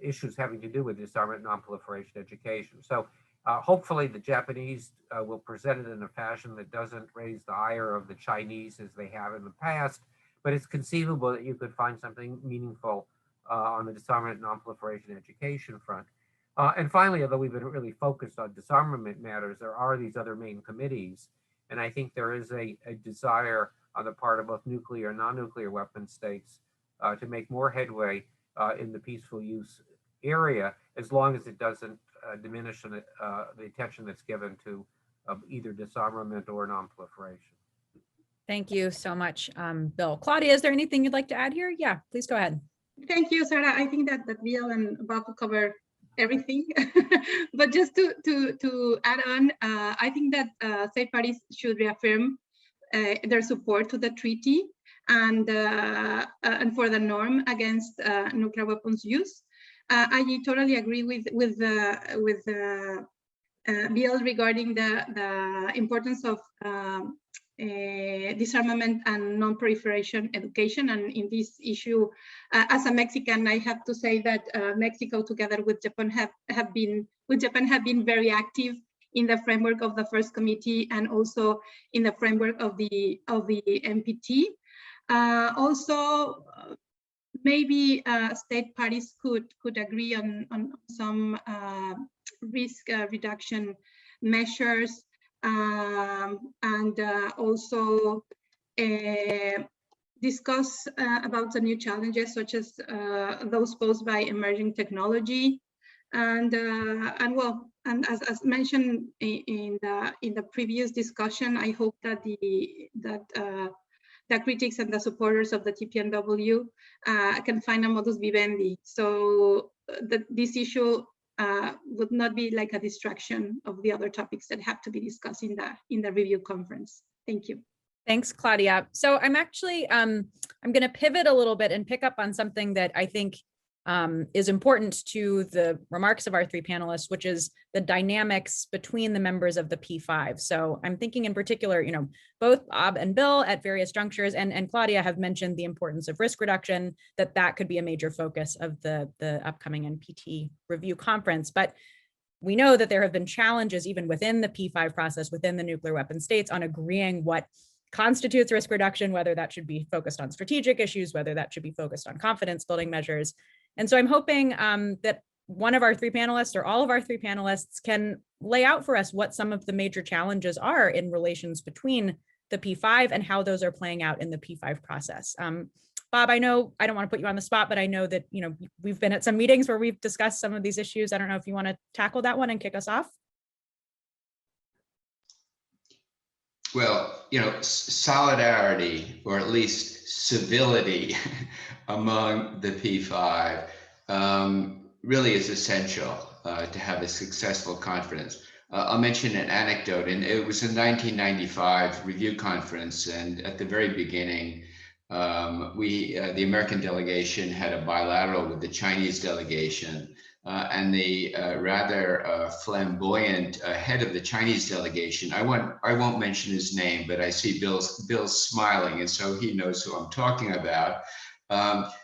issues having to do with disarmament and non-proliferation education. So hopefully the Japanese will present it in a fashion that doesn't raise the ire of the Chinese as they have in the past, but it's conceivable that you could find something meaningful on the disarmament and non-proliferation education front. And finally, although we've been really focused on disarmament matters, there are these other main committees. And I think there is a desire on the part of both nuclear and non-nuclear weapon states to make more headway in the peaceful use area, as long as it doesn't diminish the attention that's given to either disarmament or non-proliferation. Thank you so much, Bill. Claudia, is there anything you'd like to add here? Yeah, please go ahead. Thank you, Sarah. I think that Bill and Bob will cover everything, but just to add on, I think that state parties should reaffirm their support to the treaty and for the norm against nuclear weapons use. I totally agree with Bill regarding the importance of disarmament and non-proliferation education. And in this issue, as a Mexican, I have to say that Mexico, together with Japan, have been very active in the framework of the first committee and also in the framework of the NPT. Also, maybe state parties could agree on some risk reduction measures. And also discuss about the new challenges, such as those posed by emerging technology, and as mentioned in the previous discussion, I hope that the critics and the supporters of the TPNW can find a modus vivendi, so that this issue would not be like a distraction of the other topics that have to be discussed in the review conference. Thank you. Thanks, Claudia. So I'm actually, I'm going to pivot a little bit and pick up on something that I think is important to the remarks of our three panelists, which is the dynamics between the members of the P5. So I'm thinking in particular, both Bob and Bill at various junctures and Claudia have mentioned the importance of risk reduction, that could be a major focus of the upcoming NPT Review Conference. But we know that there have been challenges even within the P5 process, within the nuclear weapon states, on agreeing what constitutes risk reduction, whether that should be focused on strategic issues, whether that should be focused on confidence building measures. And so I'm hoping that one of our three panelists or all of our three panelists can lay out for us what some of the major challenges are in relations between the P5 and how those are playing out in the P5 process. Bob, I know I don't want to put you on the spot, but I know that we've been at some meetings where we've discussed some of these issues. I don't know if you want to tackle that one and kick us off. Well, solidarity, or at least civility among the P5 really is essential to have a successful conference. I'll mention an anecdote, and it was a 1995 review conference, and at the very beginning, the American delegation had a bilateral with the Chinese delegation, and the rather flamboyant head of the Chinese delegation, I won't mention his name, but I see Bill's smiling, and so he knows who I'm talking about,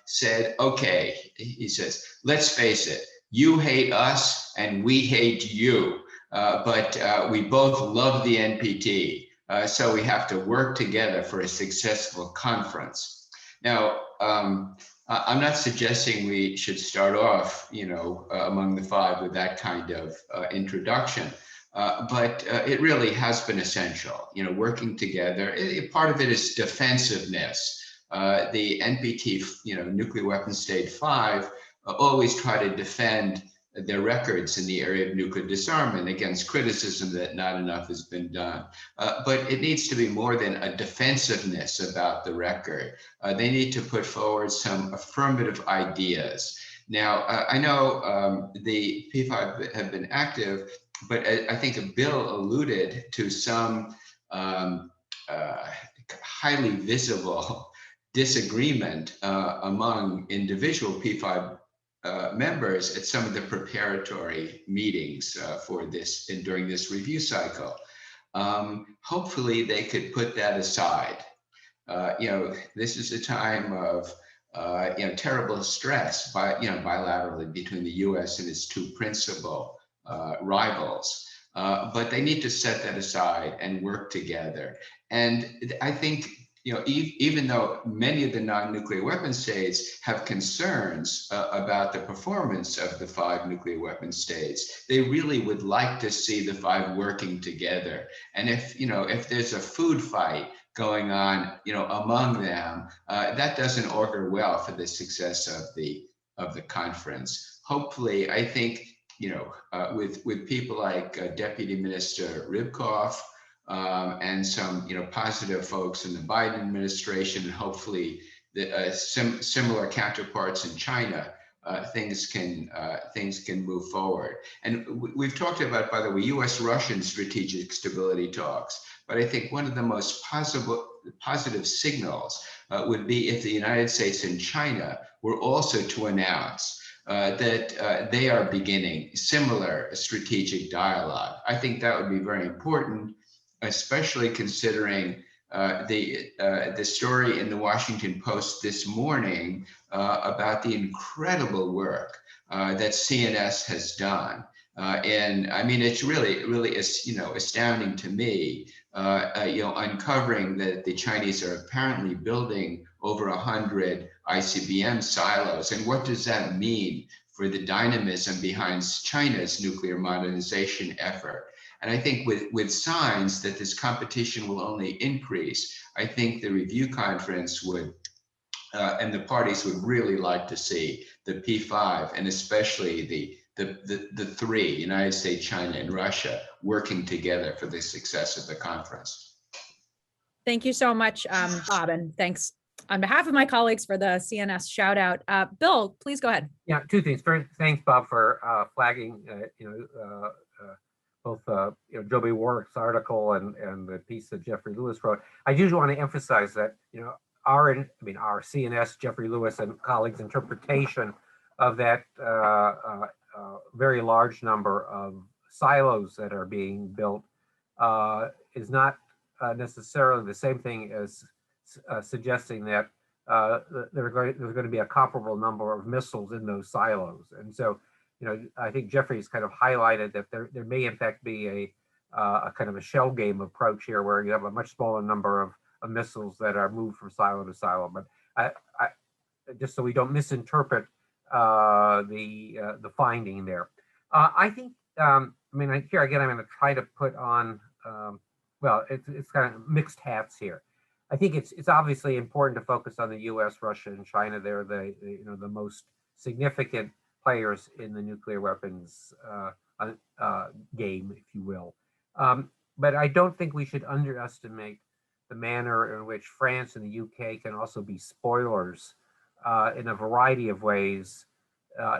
said, okay, he says, let's face it, you hate us and we hate you, but we both love the NPT. So we have to work together for a successful conference. Now, I'm not suggesting we should start off, among the five with that kind of introduction, but it really has been essential, working together. Part of it is defensiveness. The NPT, nuclear weapons state 5, always try to defend their records in the area of nuclear disarmament against criticism that not enough has been done. But it needs to be more than a defensiveness about the record. They need to put forward some affirmative ideas. Now, I know the P5 have been active, but I think Bill alluded to some highly visible disagreement among individual P5 members at some of the preparatory meetings for this and during this review cycle. Hopefully they could put that aside. This is a time of terrible stress bilaterally between the US and its two principal rivals. But they need to set that aside and work together. And I think even though many of the non-nuclear weapon states have concerns about the performance of the 5 nuclear weapon states, they really would like to see the 5 working together. And if there's a food fight going on, among them, that doesn't augur well for the success of the conference. Hopefully, I think, with people like Deputy Minister Rybkov, and some positive folks in the Biden administration, and hopefully the similar counterparts in China, things can move forward. And we've talked about, by the way, U.S.-Russian strategic stability talks. But I think one of the most positive signals would be if the United States and China were also to announce that they are beginning similar strategic dialogue. I think that would be very important, especially considering the story in the Washington Post this morning about the incredible work that CNS has done. And I mean, it's really astounding to me, uncovering that the Chinese are apparently building over 100 ICBM silos. And what does that mean for the dynamism behind China's nuclear modernization effort? And I think with signs that this competition will only increase, I think the review conference would, and the parties would really like to see the P5 and especially the 3, United States, China, and Russia, working together for the success of the conference. Thank you so much, Bob, and thanks on behalf of my colleagues for the CNS shout out. Bill, please go ahead. Yeah, 2 things. First, thanks, Bob, for flagging, both Joby Warwick's article and the piece that Jeffrey Lewis wrote. I do want to emphasize that our CNS, Jeffrey Lewis and colleagues' interpretation of that very large number of silos that are being built is not necessarily the same thing as suggesting that there's going to be a comparable number of missiles in those silos. And so, I think Jeffrey's kind of highlighted that there may in fact be a kind of a shell game approach here, where you have a much smaller number missiles that are moved from silo to silo. But just so we don't misinterpret the finding there, I think. I mean, here again, I'm going to try to put on. Well, it's kind of mixed hats here. I think it's obviously important to focus on the U.S., Russia, and China. They're the most significant players in the nuclear weapons game, if you will. But I don't think we should underestimate the manner in which France and the UK can also be spoilers in a variety of ways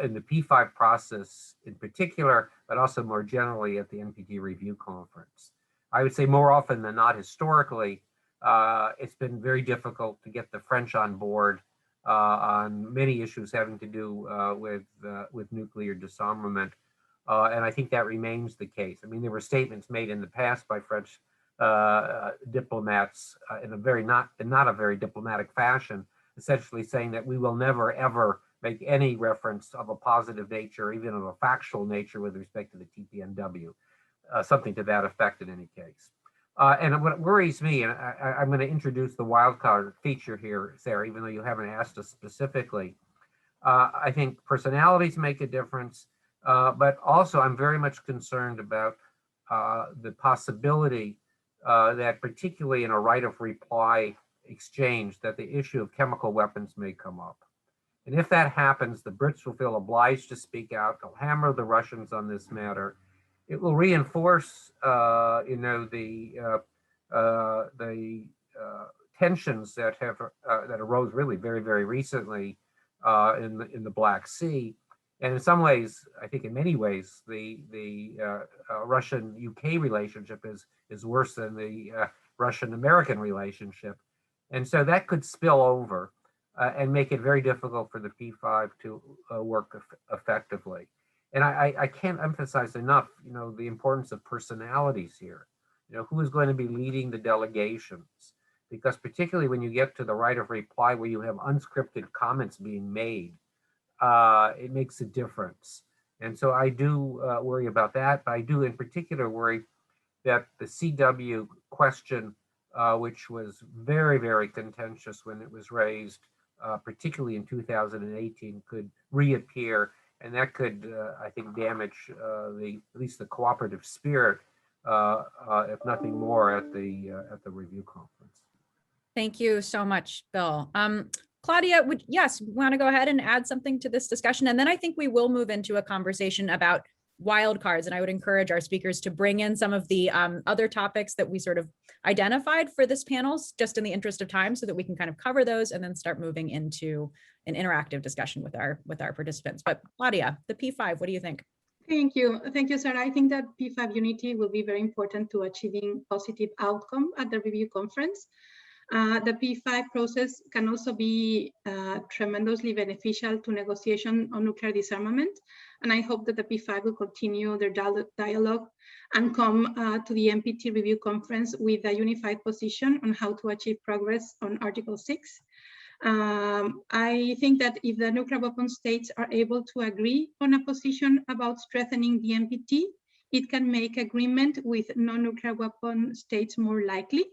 in the P5 process in particular, but also more generally at the NPT Review Conference. I would say more often than not, historically, it's been very difficult to get the French on board on many issues having to do with nuclear disarmament. And I think that remains the case. I mean, there were statements made in the past by French diplomats in not a very diplomatic fashion, essentially saying that we will never, ever make any reference of a positive nature, even of a factual nature with respect to the TPNW, something to that effect in any case. And what worries me, and I'm going to introduce the wildcard feature here, Sarah, even though you haven't asked us specifically, I think personalities make a difference, but also I'm very much concerned about the possibility that particularly in a right of reply exchange, that the issue of chemical weapons may come up. And if that happens, the Brits will feel obliged to speak out. They'll hammer the Russians on this matter. It will reinforce, the tensions that that arose really very, very recently in the Black Sea, and in some ways, I think in many ways, the Russian-UK relationship is worse than the Russian-American relationship, and so that could spill over and make it very difficult for the P5 to work effectively. And I can't emphasize enough, the importance of personalities here. Who is going to be leading the delegations? Because particularly when you get to the right of reply, where you have unscripted comments being made, it makes a difference. And so I do worry about that. But I do in particular worry that the CW question, which was very, very contentious when it was raised, particularly in 2018, could reappear. And that could, I think, damage at least the cooperative spirit, if nothing more, at the review conference. Thank you so much, Bill. Claudia, want to go ahead and add something to this discussion? And then I think we will move into a conversation about wildcards. And I would encourage our speakers to bring in some of the other topics that we sort of identified for this panel, just in the interest of time, so that we can kind of cover those and then start moving into an interactive discussion with our participants. But Claudia, the P5, what do you think? Thank you, Sarah. I think that P5 unity will be very important to achieving positive outcome at the review conference. The P5 process can also be tremendously beneficial to negotiation on nuclear disarmament. And I hope that the P5 will continue their dialogue and come to the NPT Review Conference with a unified position on how to achieve progress on Article 6. I think that if the nuclear weapon states are able to agree on a position about strengthening the NPT, it can make agreement with non-nuclear weapon states more likely.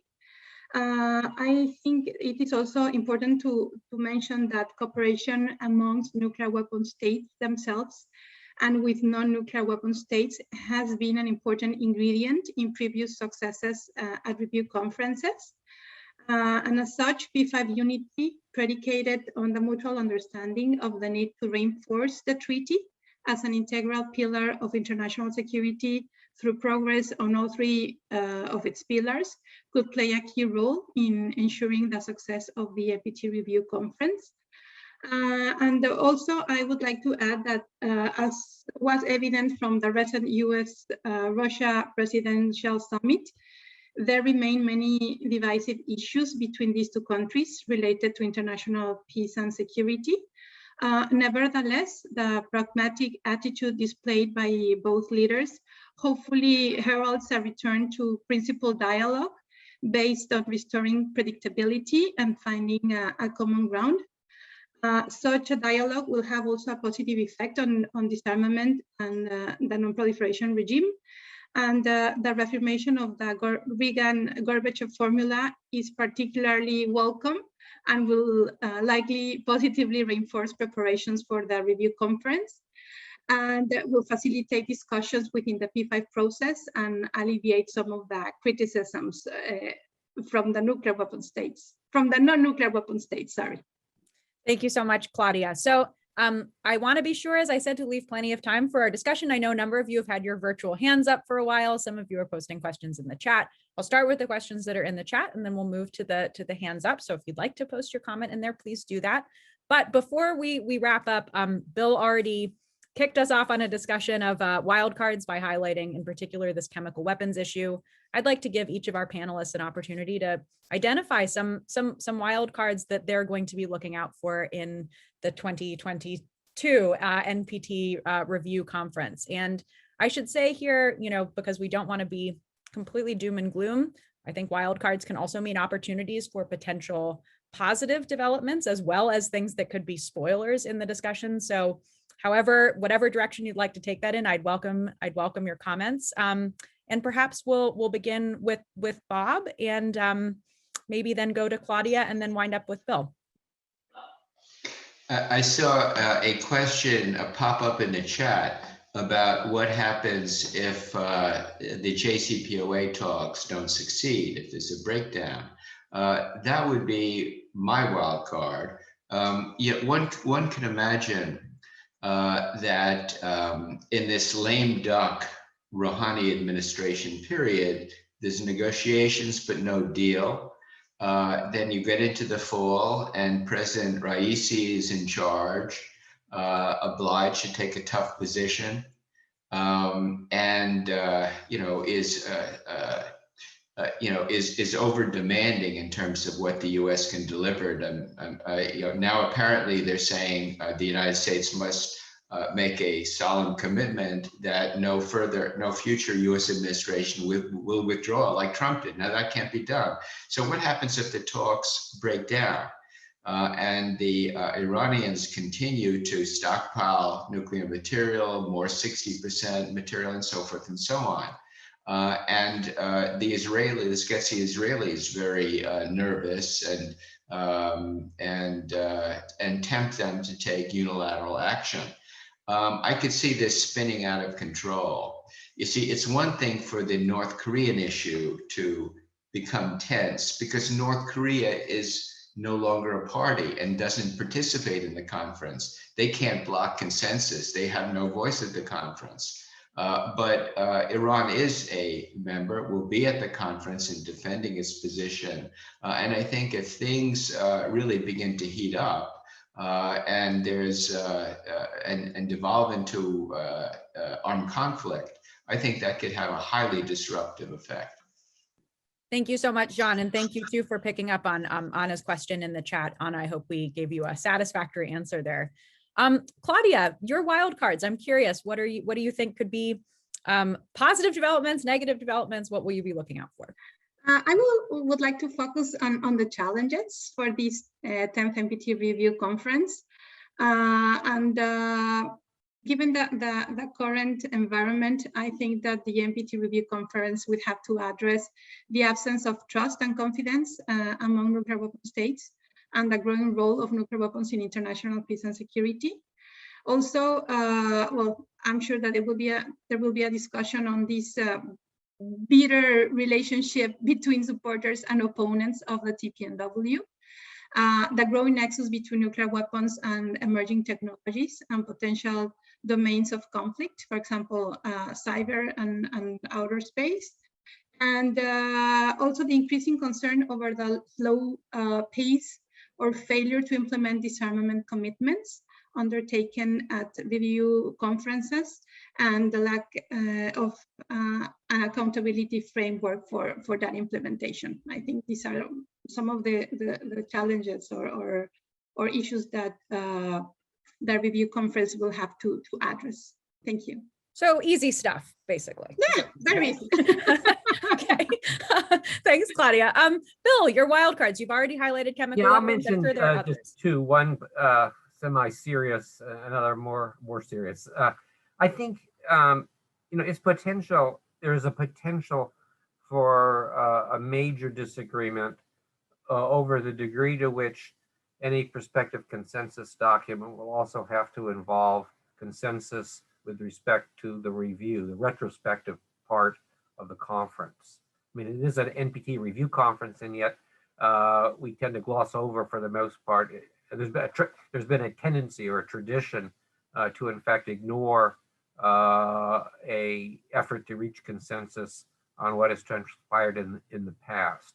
I think it is also important to mention that cooperation amongst nuclear weapon states themselves and with non-nuclear weapon states has been an important ingredient in previous successes at review conferences. And as such, P5 unity predicated on the mutual understanding of the need to reinforce the treaty as an integral pillar of international security through progress on all three of its pillars could play a key role in ensuring the success of the NPT Review Conference. And also, I would like to add that as was evident from the recent US-Russia presidential summit, there remain many divisive issues between these two countries related to international peace and security. Nevertheless, the pragmatic attitude displayed by both leaders hopefully heralds a return to principled dialogue based on restoring predictability and finding a common ground. Such a dialogue will have also a positive effect on disarmament and the non-proliferation regime. And the reaffirmation of the Reagan-Gorbachev formula is particularly welcome and will likely positively reinforce preparations for the review conference, and will facilitate discussions within the P5 process and alleviate some of the criticisms from the nuclear weapon states, from the non-nuclear weapon states, sorry. Thank you so much, Claudia. So I want to be sure, as I said, to leave plenty of time for our discussion. I know a number of you have had your virtual hands up for a while. Some of you are posting questions in the chat. I'll start with the questions that are in the chat, and then we'll move to the hands up. So if you'd like to post your comment in there, please do that. But before we wrap up, Bill already kicked us off on a discussion of wildcards by highlighting in particular this chemical weapons issue. I'd like to give each of our panelists an opportunity to identify some wildcards that they're going to be looking out for in the 2022 NPT Review Conference. And I should say here, because we don't want to be completely doom and gloom, I think wildcards can also mean opportunities for potential positive developments, as well as things that could be spoilers in the discussion. So whatever direction you'd like to take that in, I'd welcome your comments. And perhaps we'll begin with Bob, and maybe then go to Claudia, and then wind up with Bill. I saw a question pop up in the chat about what happens if the JCPOA talks don't succeed, if there's a breakdown. That would be my wild card. Yet one can imagine that in this lame duck Rouhani administration period, there's negotiations but no deal. Then you get into the fall and President Raisi is in charge, obliged to take a tough position, is over demanding in terms of what the U.S. can deliver. Now apparently they're saying the United States must make a solemn commitment that no future U.S. administration will withdraw like Trump did. Now that can't be done. So what happens if the talks break down and the Iranians continue to stockpile nuclear material, more 60% material, and so forth and so on? This gets the Israelis very nervous and tempt them to take unilateral action. I could see this spinning out of control. You see, it's one thing for the North Korean issue to become tense because North Korea is no longer a party and doesn't participate in the conference. They can't block consensus. They have no voice at the conference. But Iran is a member, will be at the conference and defending its position. And I think if things really begin to heat up, and devolve into armed conflict, I think that could have a highly disruptive effect. Thank you so much, John, and thank you too for picking up on Anna's question in the chat. Anna, I hope we gave you a satisfactory answer there. Claudia, your wild cards. I'm curious, what do you think could be positive developments, negative developments? What will you be looking out for? I would like to focus on the challenges for this 10th NPT Review Conference. Given the current environment, I think that the NPT Review Conference would have to address the absence of trust and confidence among nuclear weapon states and the growing role of nuclear weapons in international peace and security. Also, well, I'm sure that there will be a discussion on this bitter relationship between supporters and opponents of the TPNW, the growing nexus between nuclear weapons and emerging technologies and potential domains of conflict, for example, cyber and outer space, and also the increasing concern over the slow pace or failure to implement disarmament commitments undertaken at review conferences, and the lack of an accountability framework for that implementation. I think these are some of the challenges or issues that the review conference will have to address. Thank you. So easy stuff, basically. Yeah, very easy. Okay. Thanks, Claudia. Bill, your wild cards. You've already highlighted chemical weapons. I'll mention just two. One semi-serious, another more serious. I think it's potential there's a potential for a major disagreement over the degree to which any prospective consensus document will also have to involve consensus with respect to the review, the retrospective part of the conference. I mean, it is an NPT review conference, and yet we tend to gloss over, for the most part. There's been a tendency or a tradition to, in fact, ignore a effort to reach consensus on what has transpired in the past.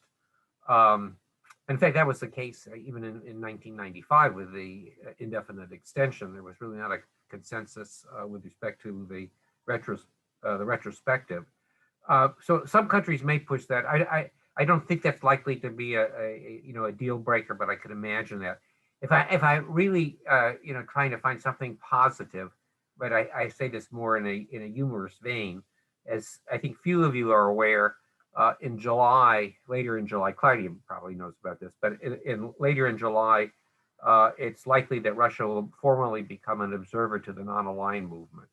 In fact, that was the case even in 1995 with the indefinite extension. There was really not a consensus with respect to the retrospective. So some countries may push that. I don't think that's likely to be a deal breaker, but I could imagine that. If I really trying to find something positive, but I say this more in a humorous vein, as I think few of you are aware, in July, later in July, Claudia probably knows about this, but later in July, it's likely that Russia will formally become an observer to the non-aligned movement,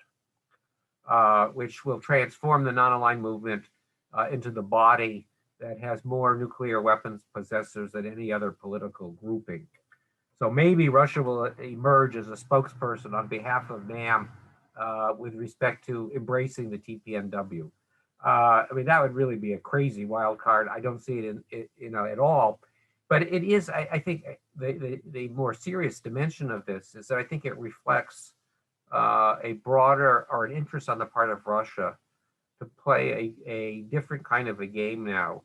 which will transform the non-aligned movement into the body that has more nuclear weapons possessors than any other political grouping. So maybe Russia will emerge as a spokesperson on behalf of NAM with respect to embracing the TPNW. I mean, that would really be a crazy wild card. I don't see it at all. But it is, I think, the more serious dimension of this is that I think it reflects a broader or an interest on the part of Russia to play a different kind of a game now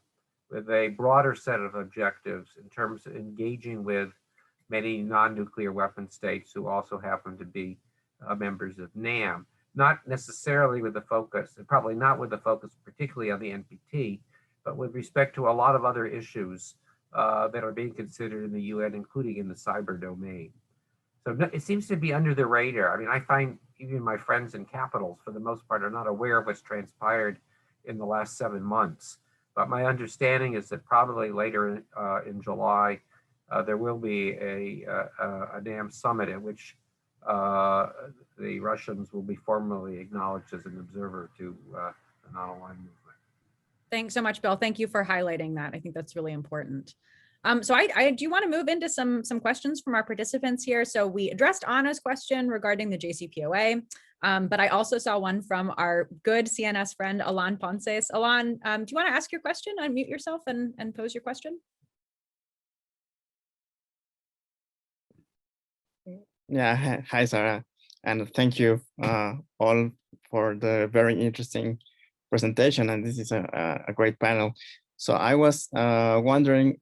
with a broader set of objectives in terms of engaging with many non-nuclear weapon states who also happen to be members of NAM. Not necessarily with the focus, and probably not with the focus particularly on the NPT, but with respect to a lot of other issues that are being considered in the UN, including in the cyber domain. So it seems to be under the radar. I mean, I find even my friends in capitals, for the most part, are not aware of what's transpired in the last 7 months. But my understanding is that probably later in July, there will be a NAM summit at which the Russians will be formally acknowledged as an observer to the non-aligned movement. Thanks so much, Bill. Thank you for highlighting that. I think that's really important. So I do want to move into some questions from our participants here. So we addressed Anna's question regarding the JCPOA, but I also saw one from our good CNS friend, Alan Ponces. Alan, do you want to ask your question? Unmute yourself and pose your question. Yeah, hi, Sarah. And thank you all for the very interesting presentation. And this is a great panel. So I was wondering,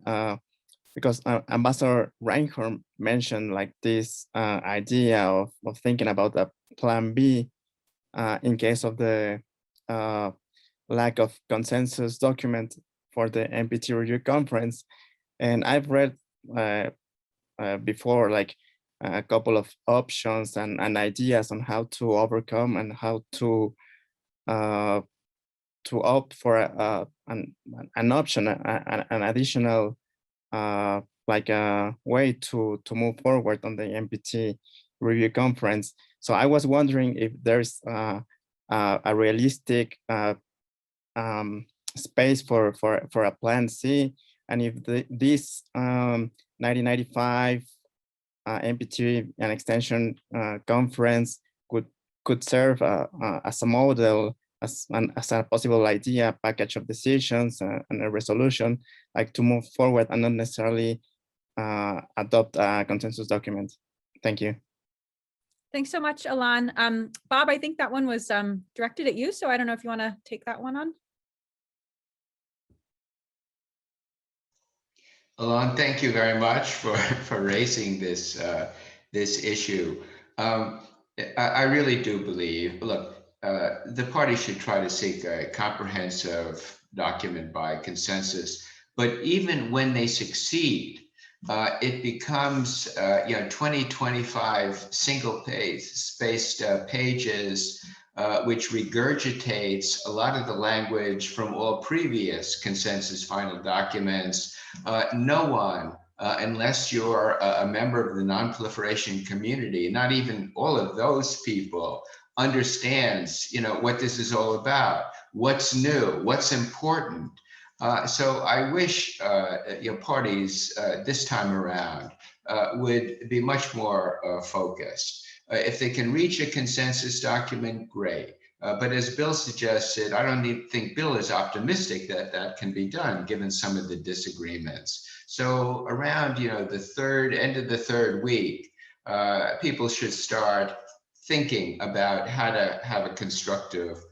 because Ambassador Einhorn mentioned like this idea of thinking about a plan B in case of the lack of consensus document for the NPT Review Conference. And I've read before, like, a couple of options and ideas on how to overcome and how to opt for an option, an additional like a way to move forward on the NPT Review Conference. So I was wondering if there's a realistic space for a plan C, and if this 1995 NPT and extension conference could serve as a model, as a possible idea, package of decisions and a resolution, like to move forward and not necessarily adopt a consensus document. Thank you. Thanks so much, Alan. Bob, I think that one was directed at you, so I don't know if you want to take that one on. Alon, thank you very much for raising this this issue. I really do believe, look, the parties should try to seek a comprehensive document by consensus, but even when they succeed, it becomes 20, 25 single-spaced pages, which regurgitates a lot of the language from all previous consensus final documents. No one, unless you're a member of the non-proliferation community, not even all of those people, understands what this is all about. what's new, what's important. So I wish parties this time around would be much more focused. If they can reach a consensus document, great. But as Bill suggested, I don't think Bill is optimistic that that can be done given some of the disagreements. So around the end of the third week, people should start thinking about how to have a constructive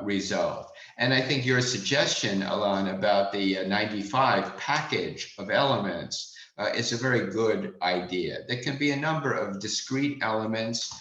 result. And I think your suggestion, Alan, about the 95 package of elements is a very good idea. There can be a number of discrete elements.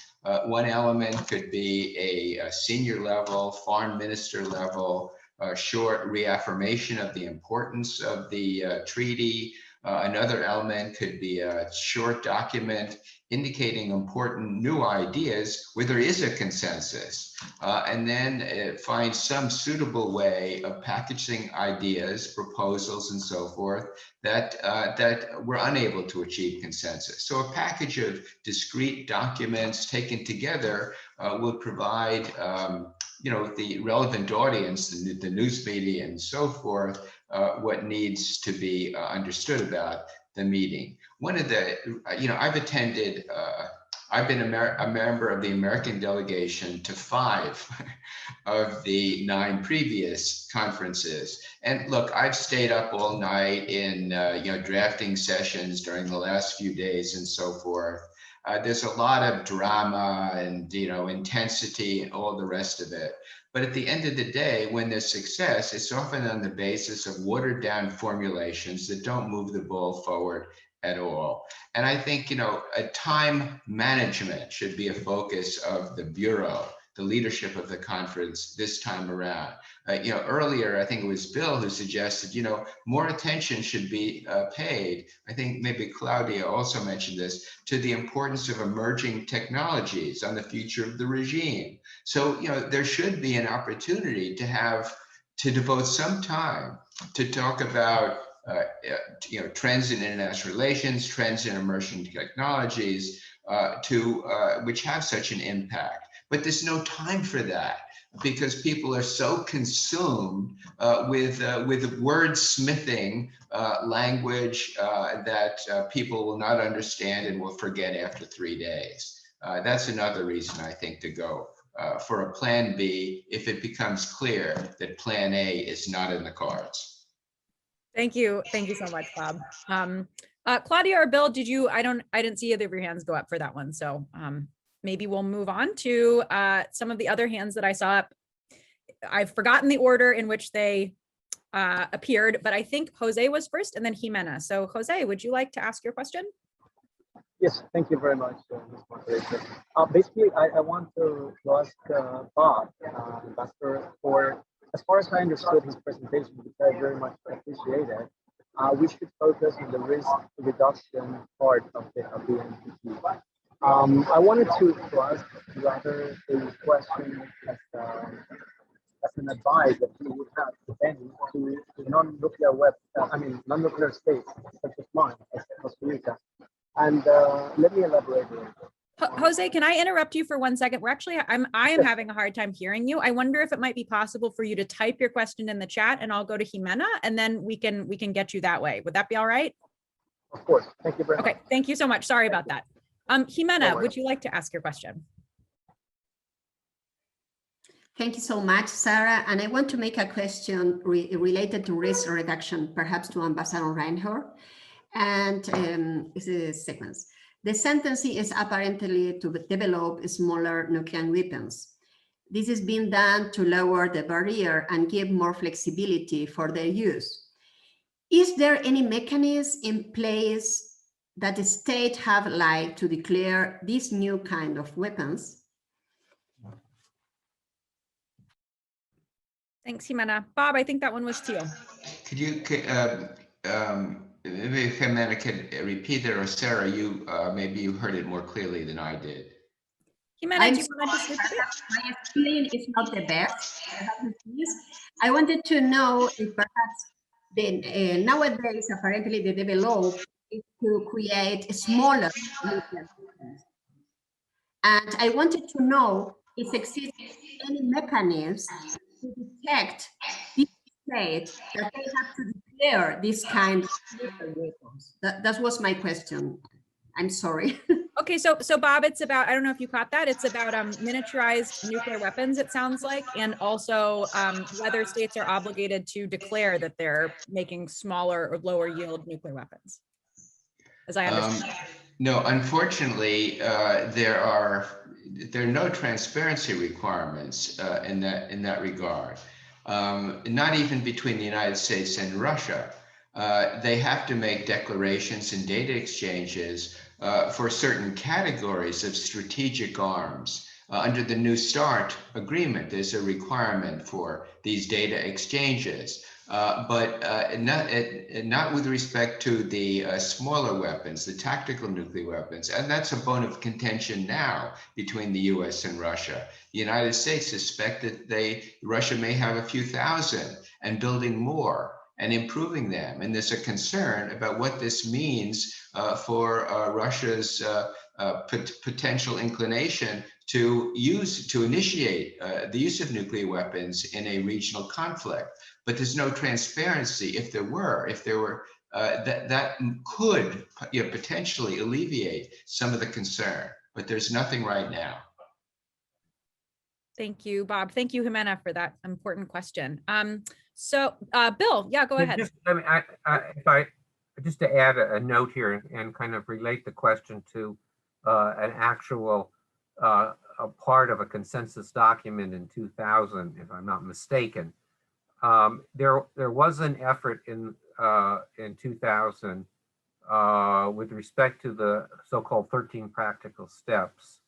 One element could be a senior level, foreign minister level, short reaffirmation of the importance of the treaty. Another element could be a short document indicating important new ideas where there is a consensus, and then find some suitable way of packaging ideas, proposals, and so forth that we're unable to achieve consensus. So a package of discrete documents taken together will provide the relevant audience, the news media and so forth, what needs to be understood about the meeting. One of the, I've attended, I've been a member of the American delegation to 5 of the 9 previous conferences. And look, I've stayed up all night in, drafting sessions during the last few days and so forth. There's a lot of drama and, intensity and all the rest of it. But at the end of the day, when there's success, it's often on the basis of watered down formulations that don't move the ball forward at all. And I think, a time management should be a focus of the Bureau, the leadership of the conference this time around. Earlier, I think it was Bill who suggested, more attention should be paid. I think maybe Claudia also mentioned this, to the importance of emerging technologies on the future of the regime. So, there should be an opportunity to devote some time to talk about trends in international relations, trends in emerging technologies, which have such an impact. But there's no time for that because people are so consumed with wordsmithing language that people will not understand and will forget after 3 days. That's another reason I think to go for a plan B if it becomes clear that plan A is not in the cards. Thank you so much, Bob. Claudia or Bill, I didn't see either of your hands go up for that one. So maybe we'll move on to some of the other hands that I saw up. I've forgotten the order in which they appeared, but I think Jose was first and then Jimena. So Jose, would you like to ask your question? Yes, thank you very much, Ms. Moderator. Basically, I want to ask Bob, Ambassador, as far as I understood his presentation, which I very much appreciated, we should focus on the risk reduction part of the NPT. I wanted to ask rather a question as an advice that you would have, if any, to non-nuclear non-nuclear states such as mine, as Costa Rica. And let me elaborate a little bit. Jose, can I interrupt you for 1 second? I am having a hard time hearing you. I wonder if it might be possible for you to type your question in the chat and I'll go to Jimena and then we can get you that way. Would that be all right? Of course. Thank you very much. Okay, thank you so much. Sorry about that. Jimena, would you like to ask your question? Thank you so much, Sarah. And I want to make a question related to risk reduction, perhaps to Ambassador Einhorn. And it's a sequence. The sentencing is apparently to develop smaller nuclear weapons. This is being done to lower the barrier and give more flexibility for their use. Is there any mechanism in place that the state have like to declare these new kind of weapons? Thanks, Jimena. Bob, I think that one was to you. Could you, maybe Jimena could repeat it, or Sarah, maybe you heard it more clearly than I did. Jimena, do you want to just repeat it? My feeling is not the best. I wanted to know if perhaps nowadays apparently the develop is to create smaller nuclear weapons. And I wanted to know if exists any mechanisms to protect this state that they have to declare this kind of nuclear weapons? That was my question. I'm sorry. Okay, so Bob, it's about, I don't know if you caught that, it's about miniaturized nuclear weapons, it sounds like, and also whether states are obligated to declare that they're making smaller or lower yield nuclear weapons, as I understand. No, unfortunately, there are no transparency requirements in that regard. Not even between the United States and Russia. They have to make declarations and data exchanges for certain categories of strategic arms. Under the New START agreement, there's a requirement for these data exchanges, but not with respect to the smaller weapons, the tactical nuclear weapons. And that's a bone of contention now between the US and Russia. The United States suspect that Russia may have a few thousand and building more and improving them. And there's a concern about what this means for Russia's potential inclination to initiate the use of nuclear weapons in a regional conflict. But there's no transparency. If there were, that could potentially alleviate some of the concern, but there's nothing right now. Thank you, Bob. Thank you, Jimena, for that important question. So Bill, yeah, go ahead. Just to add a note here and kind of relate the question to an actual a part of a consensus document in 2000, if I'm not mistaken. There was an effort in 2000 with respect to the so-called 13 practical steps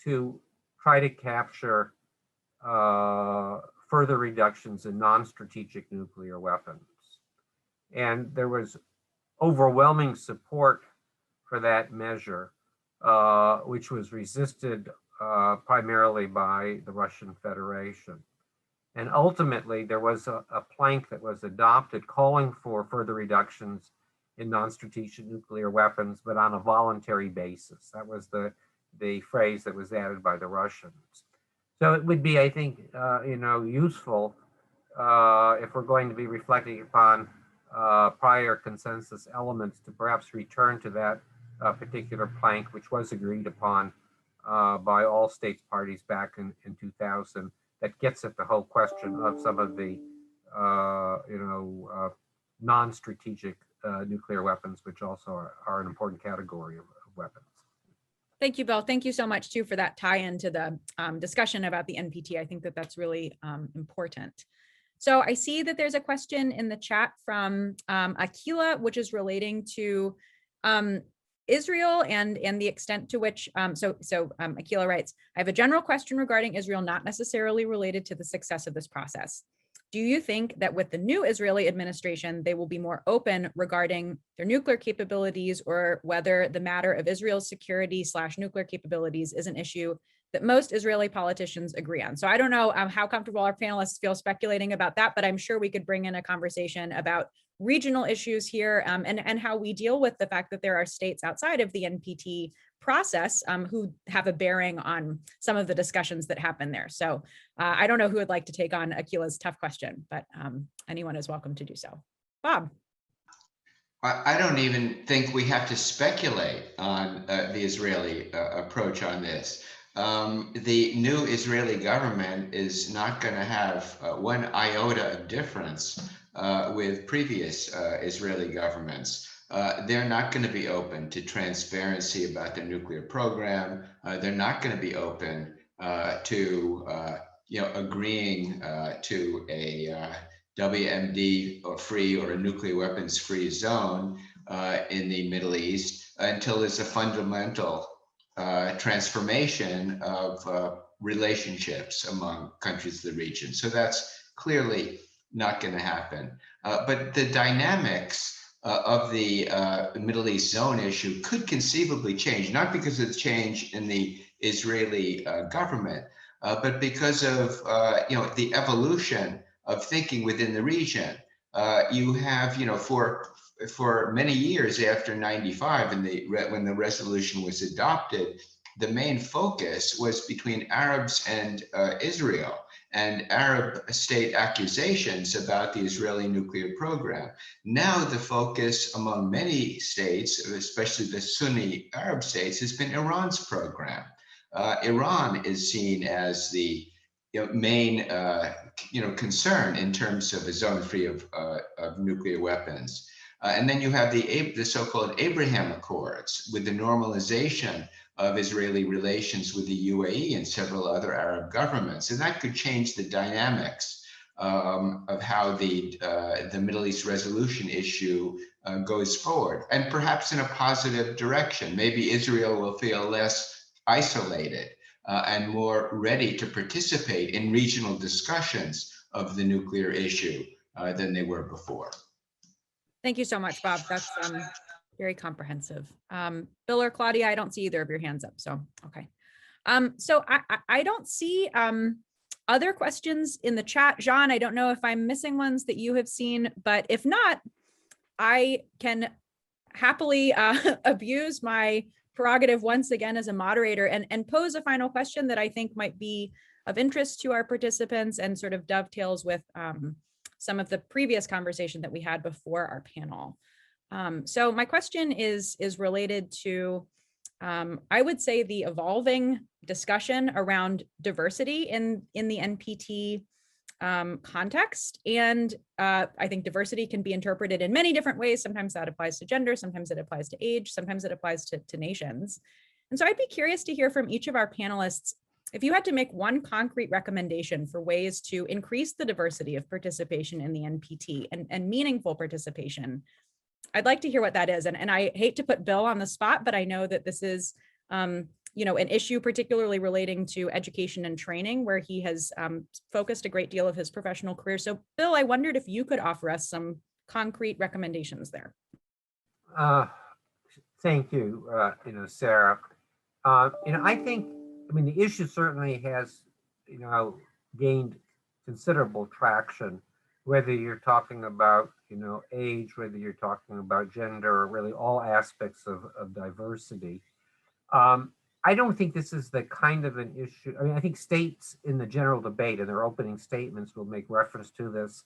to try to capture further reductions in non-strategic nuclear weapons. And there was overwhelming support for that measure, which was resisted primarily by the Russian Federation. And ultimately, there was a plank that was adopted calling for further reductions in non-strategic nuclear weapons, but on a voluntary basis. That was the phrase that was added by the Russians. So it would be, I think, useful if we're going to be reflecting upon prior consensus elements to perhaps return to that particular plank, which was agreed upon by all states parties back in 2000. That gets at the whole question of some of the, non-strategic nuclear weapons, which also are an important category of weapons. Thank you, Bill. Thank you so much, too, for that tie-in to the discussion about the NPT. I think that that's really important. So I see that there's a question in the chat from Aquila, which is relating to Israel and the extent to which, Aquila writes, I have a general question regarding Israel, not necessarily related to the success of this process. Do you think that with the new Israeli administration, they will be more open regarding their nuclear capabilities, or whether the matter of Israel's security/nuclear capabilities is an issue that most Israeli politicians agree on? So I don't know how comfortable our panelists feel speculating about that, but I'm sure we could bring in a conversation about regional issues here and how we deal with the fact that there are states outside of the NPT process who have a bearing on some of the discussions that happen there. So I don't know who would like to take on Aquila's tough question, but anyone is welcome to do so. Bob. I don't even think we have to speculate on the Israeli approach on this. The new Israeli government is not going to have one iota of difference with previous Israeli governments. They're not going to be open to transparency about their nuclear program. They're not going to be open to agreeing to a WMD or free or a nuclear weapons free zone in the Middle East until there's a fundamental transformation of relationships among countries of the region. So that's clearly not going to happen. But the dynamics of the Middle East zone issue could conceivably change, not because of the change in the Israeli government, but because of the evolution of thinking within the region. You have, for many years after 95, when the resolution was adopted, the main focus was between Arabs and Israel. and Arab state accusations about the Israeli nuclear program. Now the focus among many states, especially the Sunni Arab states, has been Iran's program. Iran is seen as the main concern in terms of a zone free of nuclear weapons. And then you have the so-called Abraham Accords with the normalization of Israeli relations with the UAE and several other Arab governments. And that could change the dynamics of how the Middle East resolution issue goes forward, and perhaps in a positive direction. Maybe Israel will feel less isolated and more ready to participate in regional discussions of the nuclear issue than they were before. Thank you so much, Bob. That's very comprehensive. Bill or Claudia, I don't see either of your hands up, so okay. So I don't see other questions in the chat. Jean, I don't know if I'm missing ones that you have seen, but if not, I can happily abuse my prerogative once again as a moderator and pose a final question that I think might be of interest to our participants and sort of dovetails with some of the previous conversation that we had before our panel. So my question is related to, I would say, the evolving discussion around diversity in the NPT context. And I think diversity can be interpreted in many different ways. Sometimes that applies to gender, sometimes it applies to age, sometimes it applies to nations. And so I'd be curious to hear from each of our panelists, if you had to make one concrete recommendation for ways to increase the diversity of participation in the NPT and meaningful participation, I'd like to hear what that is. And I hate to put Bill on the spot, but I know that this is an issue particularly relating to education and training, where he has focused a great deal of his professional career. So Bill, I wondered if you could offer us some concrete recommendations there. Thank you, Sarah. I mean, the issue certainly has, gained considerable traction, whether you're talking about, age, whether you're talking about gender, or really all aspects of diversity. I don't think this is the kind of an issue. I mean, I think states in the general debate and their opening statements will make reference to this.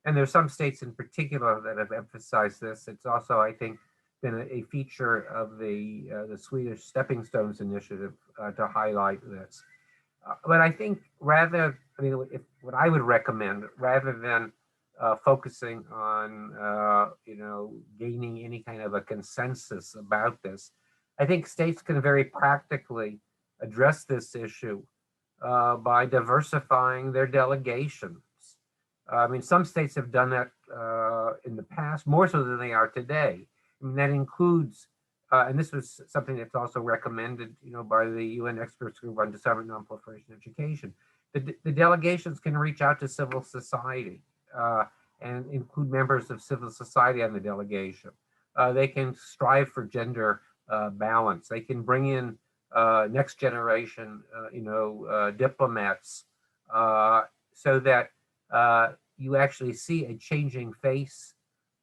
And there's some states in particular that have emphasized this. It's also, I think, been a feature of the Swedish Stepping Stones initiative to highlight this. But I think what I would recommend, rather than focusing on, gaining any kind of a consensus about this, I think states can very practically address this issue by diversifying their delegations. I mean, some states have done that in the past, more so than they are today. I mean, that includes, and this was something that's also recommended, by the UN Experts Group on Disarmament, Non-proliferation Education. The delegations can reach out to civil society and include members of civil society on the delegation. They can strive for gender balance. They can bring in next generation, diplomats, so that you actually see a changing face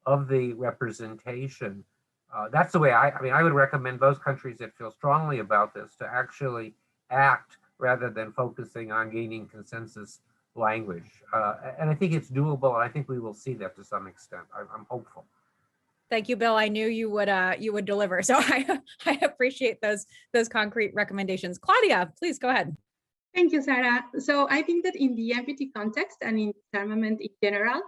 of the representation. That's the way I would recommend those countries that feel strongly about this to actually act rather than focusing on gaining consensus language. And I think it's doable, and I think we will see that to some extent. I'm hopeful. Thank you, Bill. I knew you would deliver. So I appreciate those concrete recommendations. Claudia, please go ahead. Thank you, Sarah. So I think that in the NPT context and in disarmament in general,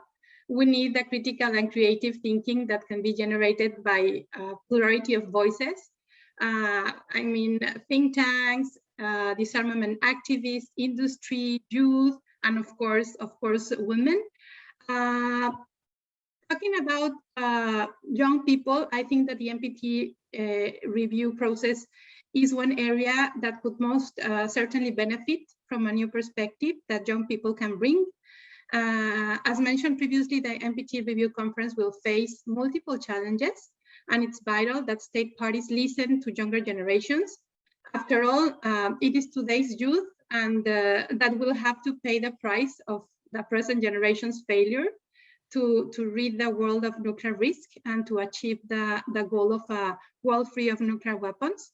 we need the critical and creative thinking that can be generated by a plurality of voices. Think tanks, disarmament activists, industry, youth, and of course, women. Talking about young people, I think that the NPT review process is one area that could most certainly benefit from a new perspective that young people can bring. As mentioned previously, the Mpt Review Conference will face multiple challenges, and it's vital that state parties listen to younger generations. After all, it is today's youth and that will have to pay the price of the present generation's failure to rid the world of nuclear risk and to achieve the goal of a world free of nuclear weapons.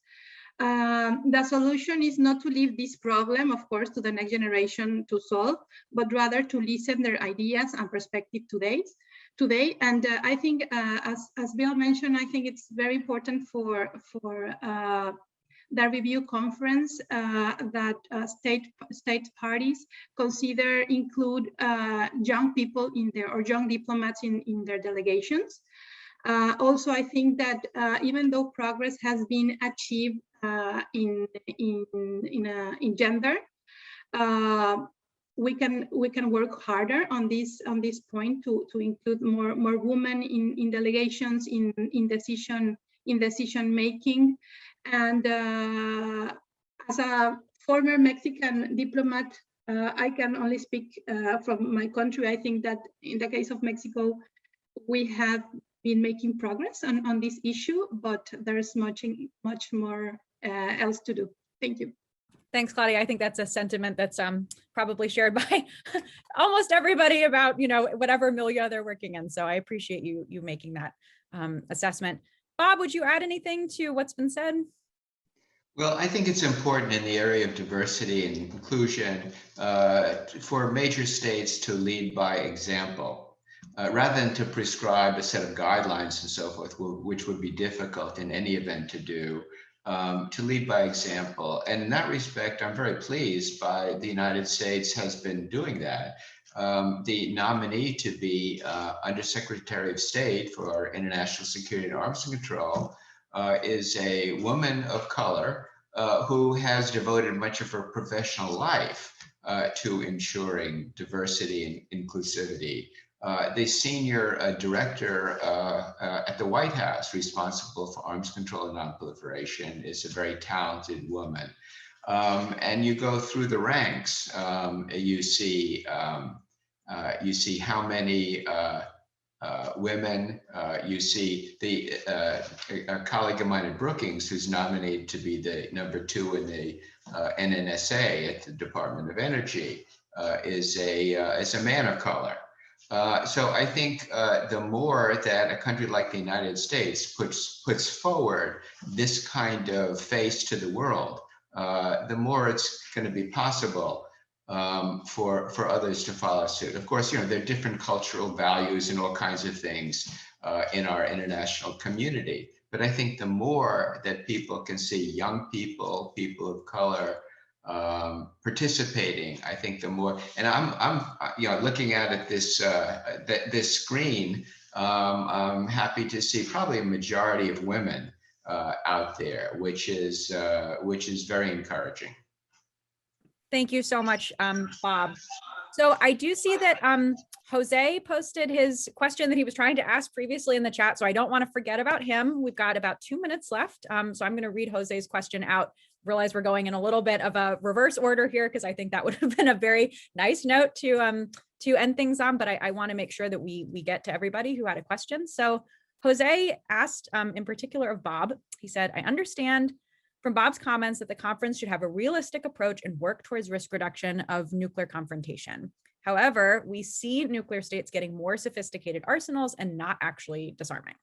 The solution is not to leave this problem, of course, to the next generation to solve, but rather to listen their ideas and perspective today. And I think, as Bill mentioned, I think it's very important for the review conference that state parties include young people in there, or young diplomats in their delegations. Also, I think that even though progress has been achieved in gender, we can work harder on this point to include more women in delegations, in decision making. And as a former Mexican diplomat, I can only speak from my country. I think that in the case of Mexico, we have been making progress on this issue, but there's much more else to do. Thank you. Thanks, Claudia. I think that's a sentiment that's probably shared by almost everybody about, you know, whatever milieu they're working in. So I appreciate you making that assessment. Bob, would you add anything to what's been said? Well, I think it's important in the area of diversity and inclusion for major states to lead by example, rather than to prescribe a set of guidelines and so forth, which would be difficult in any event to do, to lead by example. And in that respect, I'm very pleased by the United States has been doing that. The nominee to be Undersecretary of State for International Security and Arms Control is a woman of color who has devoted much of her professional life to ensuring diversity and inclusivity. The senior director at the White House responsible for arms control and non-proliferation is a very talented woman. And you go through the ranks, you see how many women, you see a colleague of mine at Brookings, who's nominated to be the #2 in the NNSA at the Department of Energy, is a man of color. So I think the more that a country like the United States puts forward this kind of face to the world, the more it's going to be possible for others to follow suit. Of course, you know, there are different cultural values and all kinds of things in our international community. But I think the more that people can see young people, people of color, participating, I think the more. And I'm you know, looking at this this screen, I'm happy to see probably a majority of women out there, which is very encouraging. Thank you so much, Bob. So I do see that Jose posted his question that he was trying to ask previously in the chat, so I don't want to forget about him. We've got about 2 minutes left, so I'm going to read Jose's question out. Realize we're going in a little bit of a reverse order here, because I think that would have been a very nice note to end things on, but I want to make sure that we get to everybody who had a question. So Jose asked in particular of Bob, he said, I understand from Bob's comments that the conference should have a realistic approach and work towards risk reduction of nuclear confrontation. However, we see nuclear states getting more sophisticated arsenals and not actually disarming.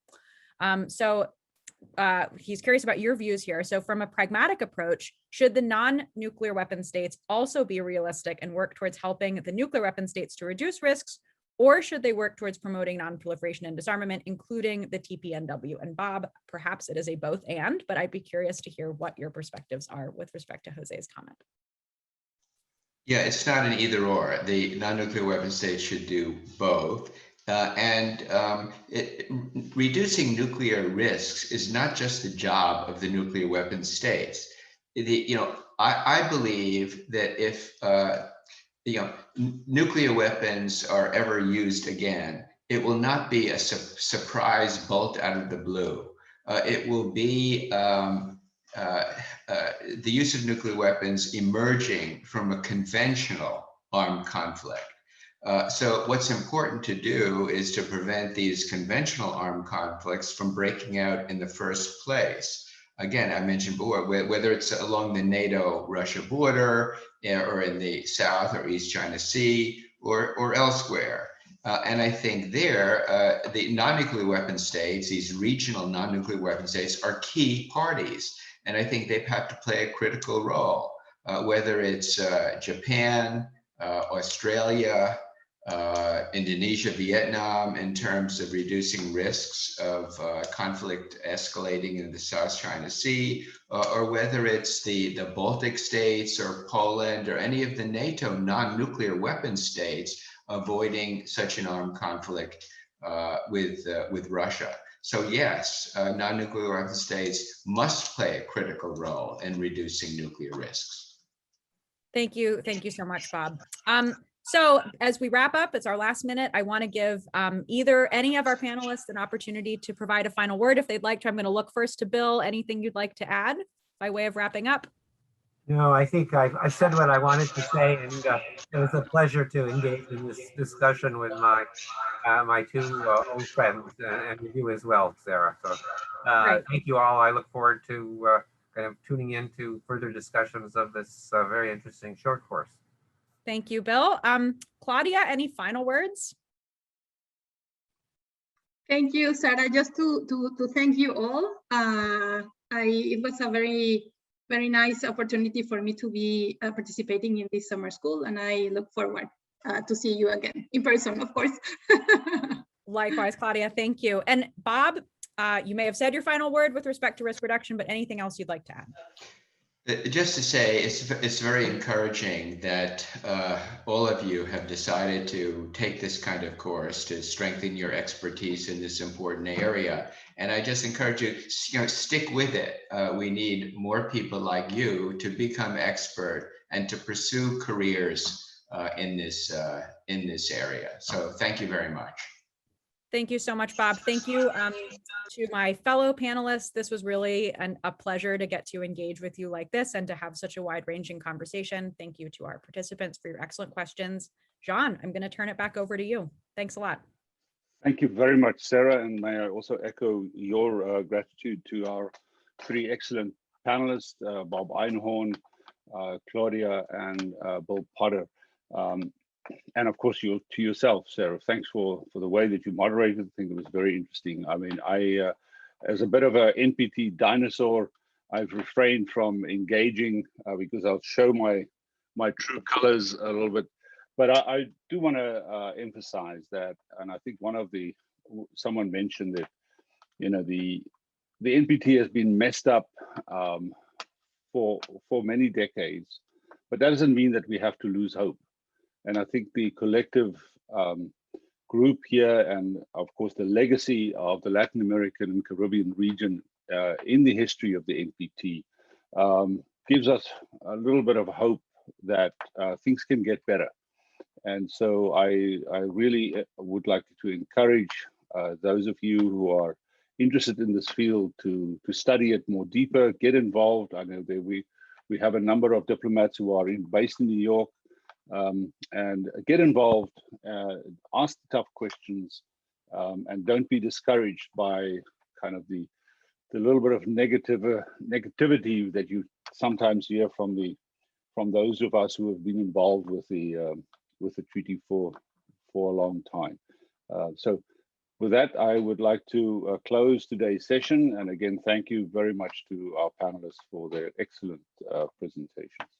He's curious about your views here. So from a pragmatic approach, should the non-nuclear weapon states also be realistic and work towards helping the nuclear weapon states to reduce risks, or should they work towards promoting non-proliferation and disarmament, including the TPNW? And Bob, perhaps it is a both and, but I'd be curious to hear what your perspectives are with respect to Jose's comment. Yeah, it's not an either or. The non-nuclear weapon states should do both. Reducing nuclear risks is not just the job of the nuclear weapon states. I believe that if nuclear weapons are ever used again, it will not be a surprise bolt out of the blue. It will be the use of nuclear weapons emerging from a conventional armed conflict. So what's important to do is to prevent these conventional armed conflicts from breaking out in the first place. Again, I mentioned before, whether it's along the NATO-Russia border or in the South or East China Sea or elsewhere. And I think there, the non-nuclear weapon states, these regional non-nuclear weapon states, are key parties. And I think they have to play a critical role, whether it's Japan, Australia, Indonesia, Vietnam, in terms of reducing risks of conflict escalating in the South China Sea, or whether it's the Baltic states or Poland or any of the NATO non-nuclear weapon states avoiding such an armed conflict with Russia. So yes, non-nuclear weapon states must play a critical role in reducing nuclear risks. Thank you so much, Bob. So as we wrap up, it's our last minute. I want to give either any of our panelists an opportunity to provide a final word if they'd like to. I'm going to look first to Bill. Anything you'd like to add by way of wrapping up? No, I think I've said what I wanted to say, and it was a pleasure to engage in this discussion with my my two old friends and with you as well, Sarah. So thank you all. I look forward to kind of tuning into further discussions of this very interesting short course. Thank you, Bill. Claudia, any final words? Thank you, Sarah. Just to thank you all. It was a very nice opportunity for me to be participating in this summer school, and I look forward to see you again in person, of course. Likewise, Claudia, thank you. And Bob, you may have said your final word with respect to risk reduction, but anything else you'd like to add? Just to say, it's very encouraging that all of you have decided to take this kind of course to strengthen your expertise in this important area. And I just encourage you, stick with it. We need more people like you to become expert and to pursue careers in this area. So thank you very much. Thank you so much, Bob. Thank you to my fellow panelists. This was really a pleasure to get to engage with you like this and to have such a wide-ranging conversation. Thank you to our participants for your excellent questions. John, I'm going to turn it back over to you. Thanks a lot. Thank you very much, Sarah. And may I also echo your gratitude to our three excellent panelists, Bob Einhorn, Claudia, and Bill Potter. And of course, to yourself, Sarah, thanks for the way that you moderated. I think it was very interesting. I mean, as a bit of a NPT dinosaur, I've refrained from engaging because I'll show my true colors a little bit. But I do want to emphasize that, and I think someone mentioned that, the NPT has been messed up for many decades, but that doesn't mean that we have to lose hope. And I think the collective group here, and of course the legacy of the Latin American and Caribbean region in the history of the NPT gives us a little bit of hope that things can get better. And so I really would like to encourage those of you who are interested in this field to study it more deeper, get involved. I know that we have a number of diplomats who are based in New York, and get involved, ask the tough questions, and don't be discouraged by kind of the little bit of negativity that you sometimes hear from those of us who have been involved with the treaty for a long time. So with that, I would like to close today's session. And again, thank you very much to our panelists for their excellent presentations.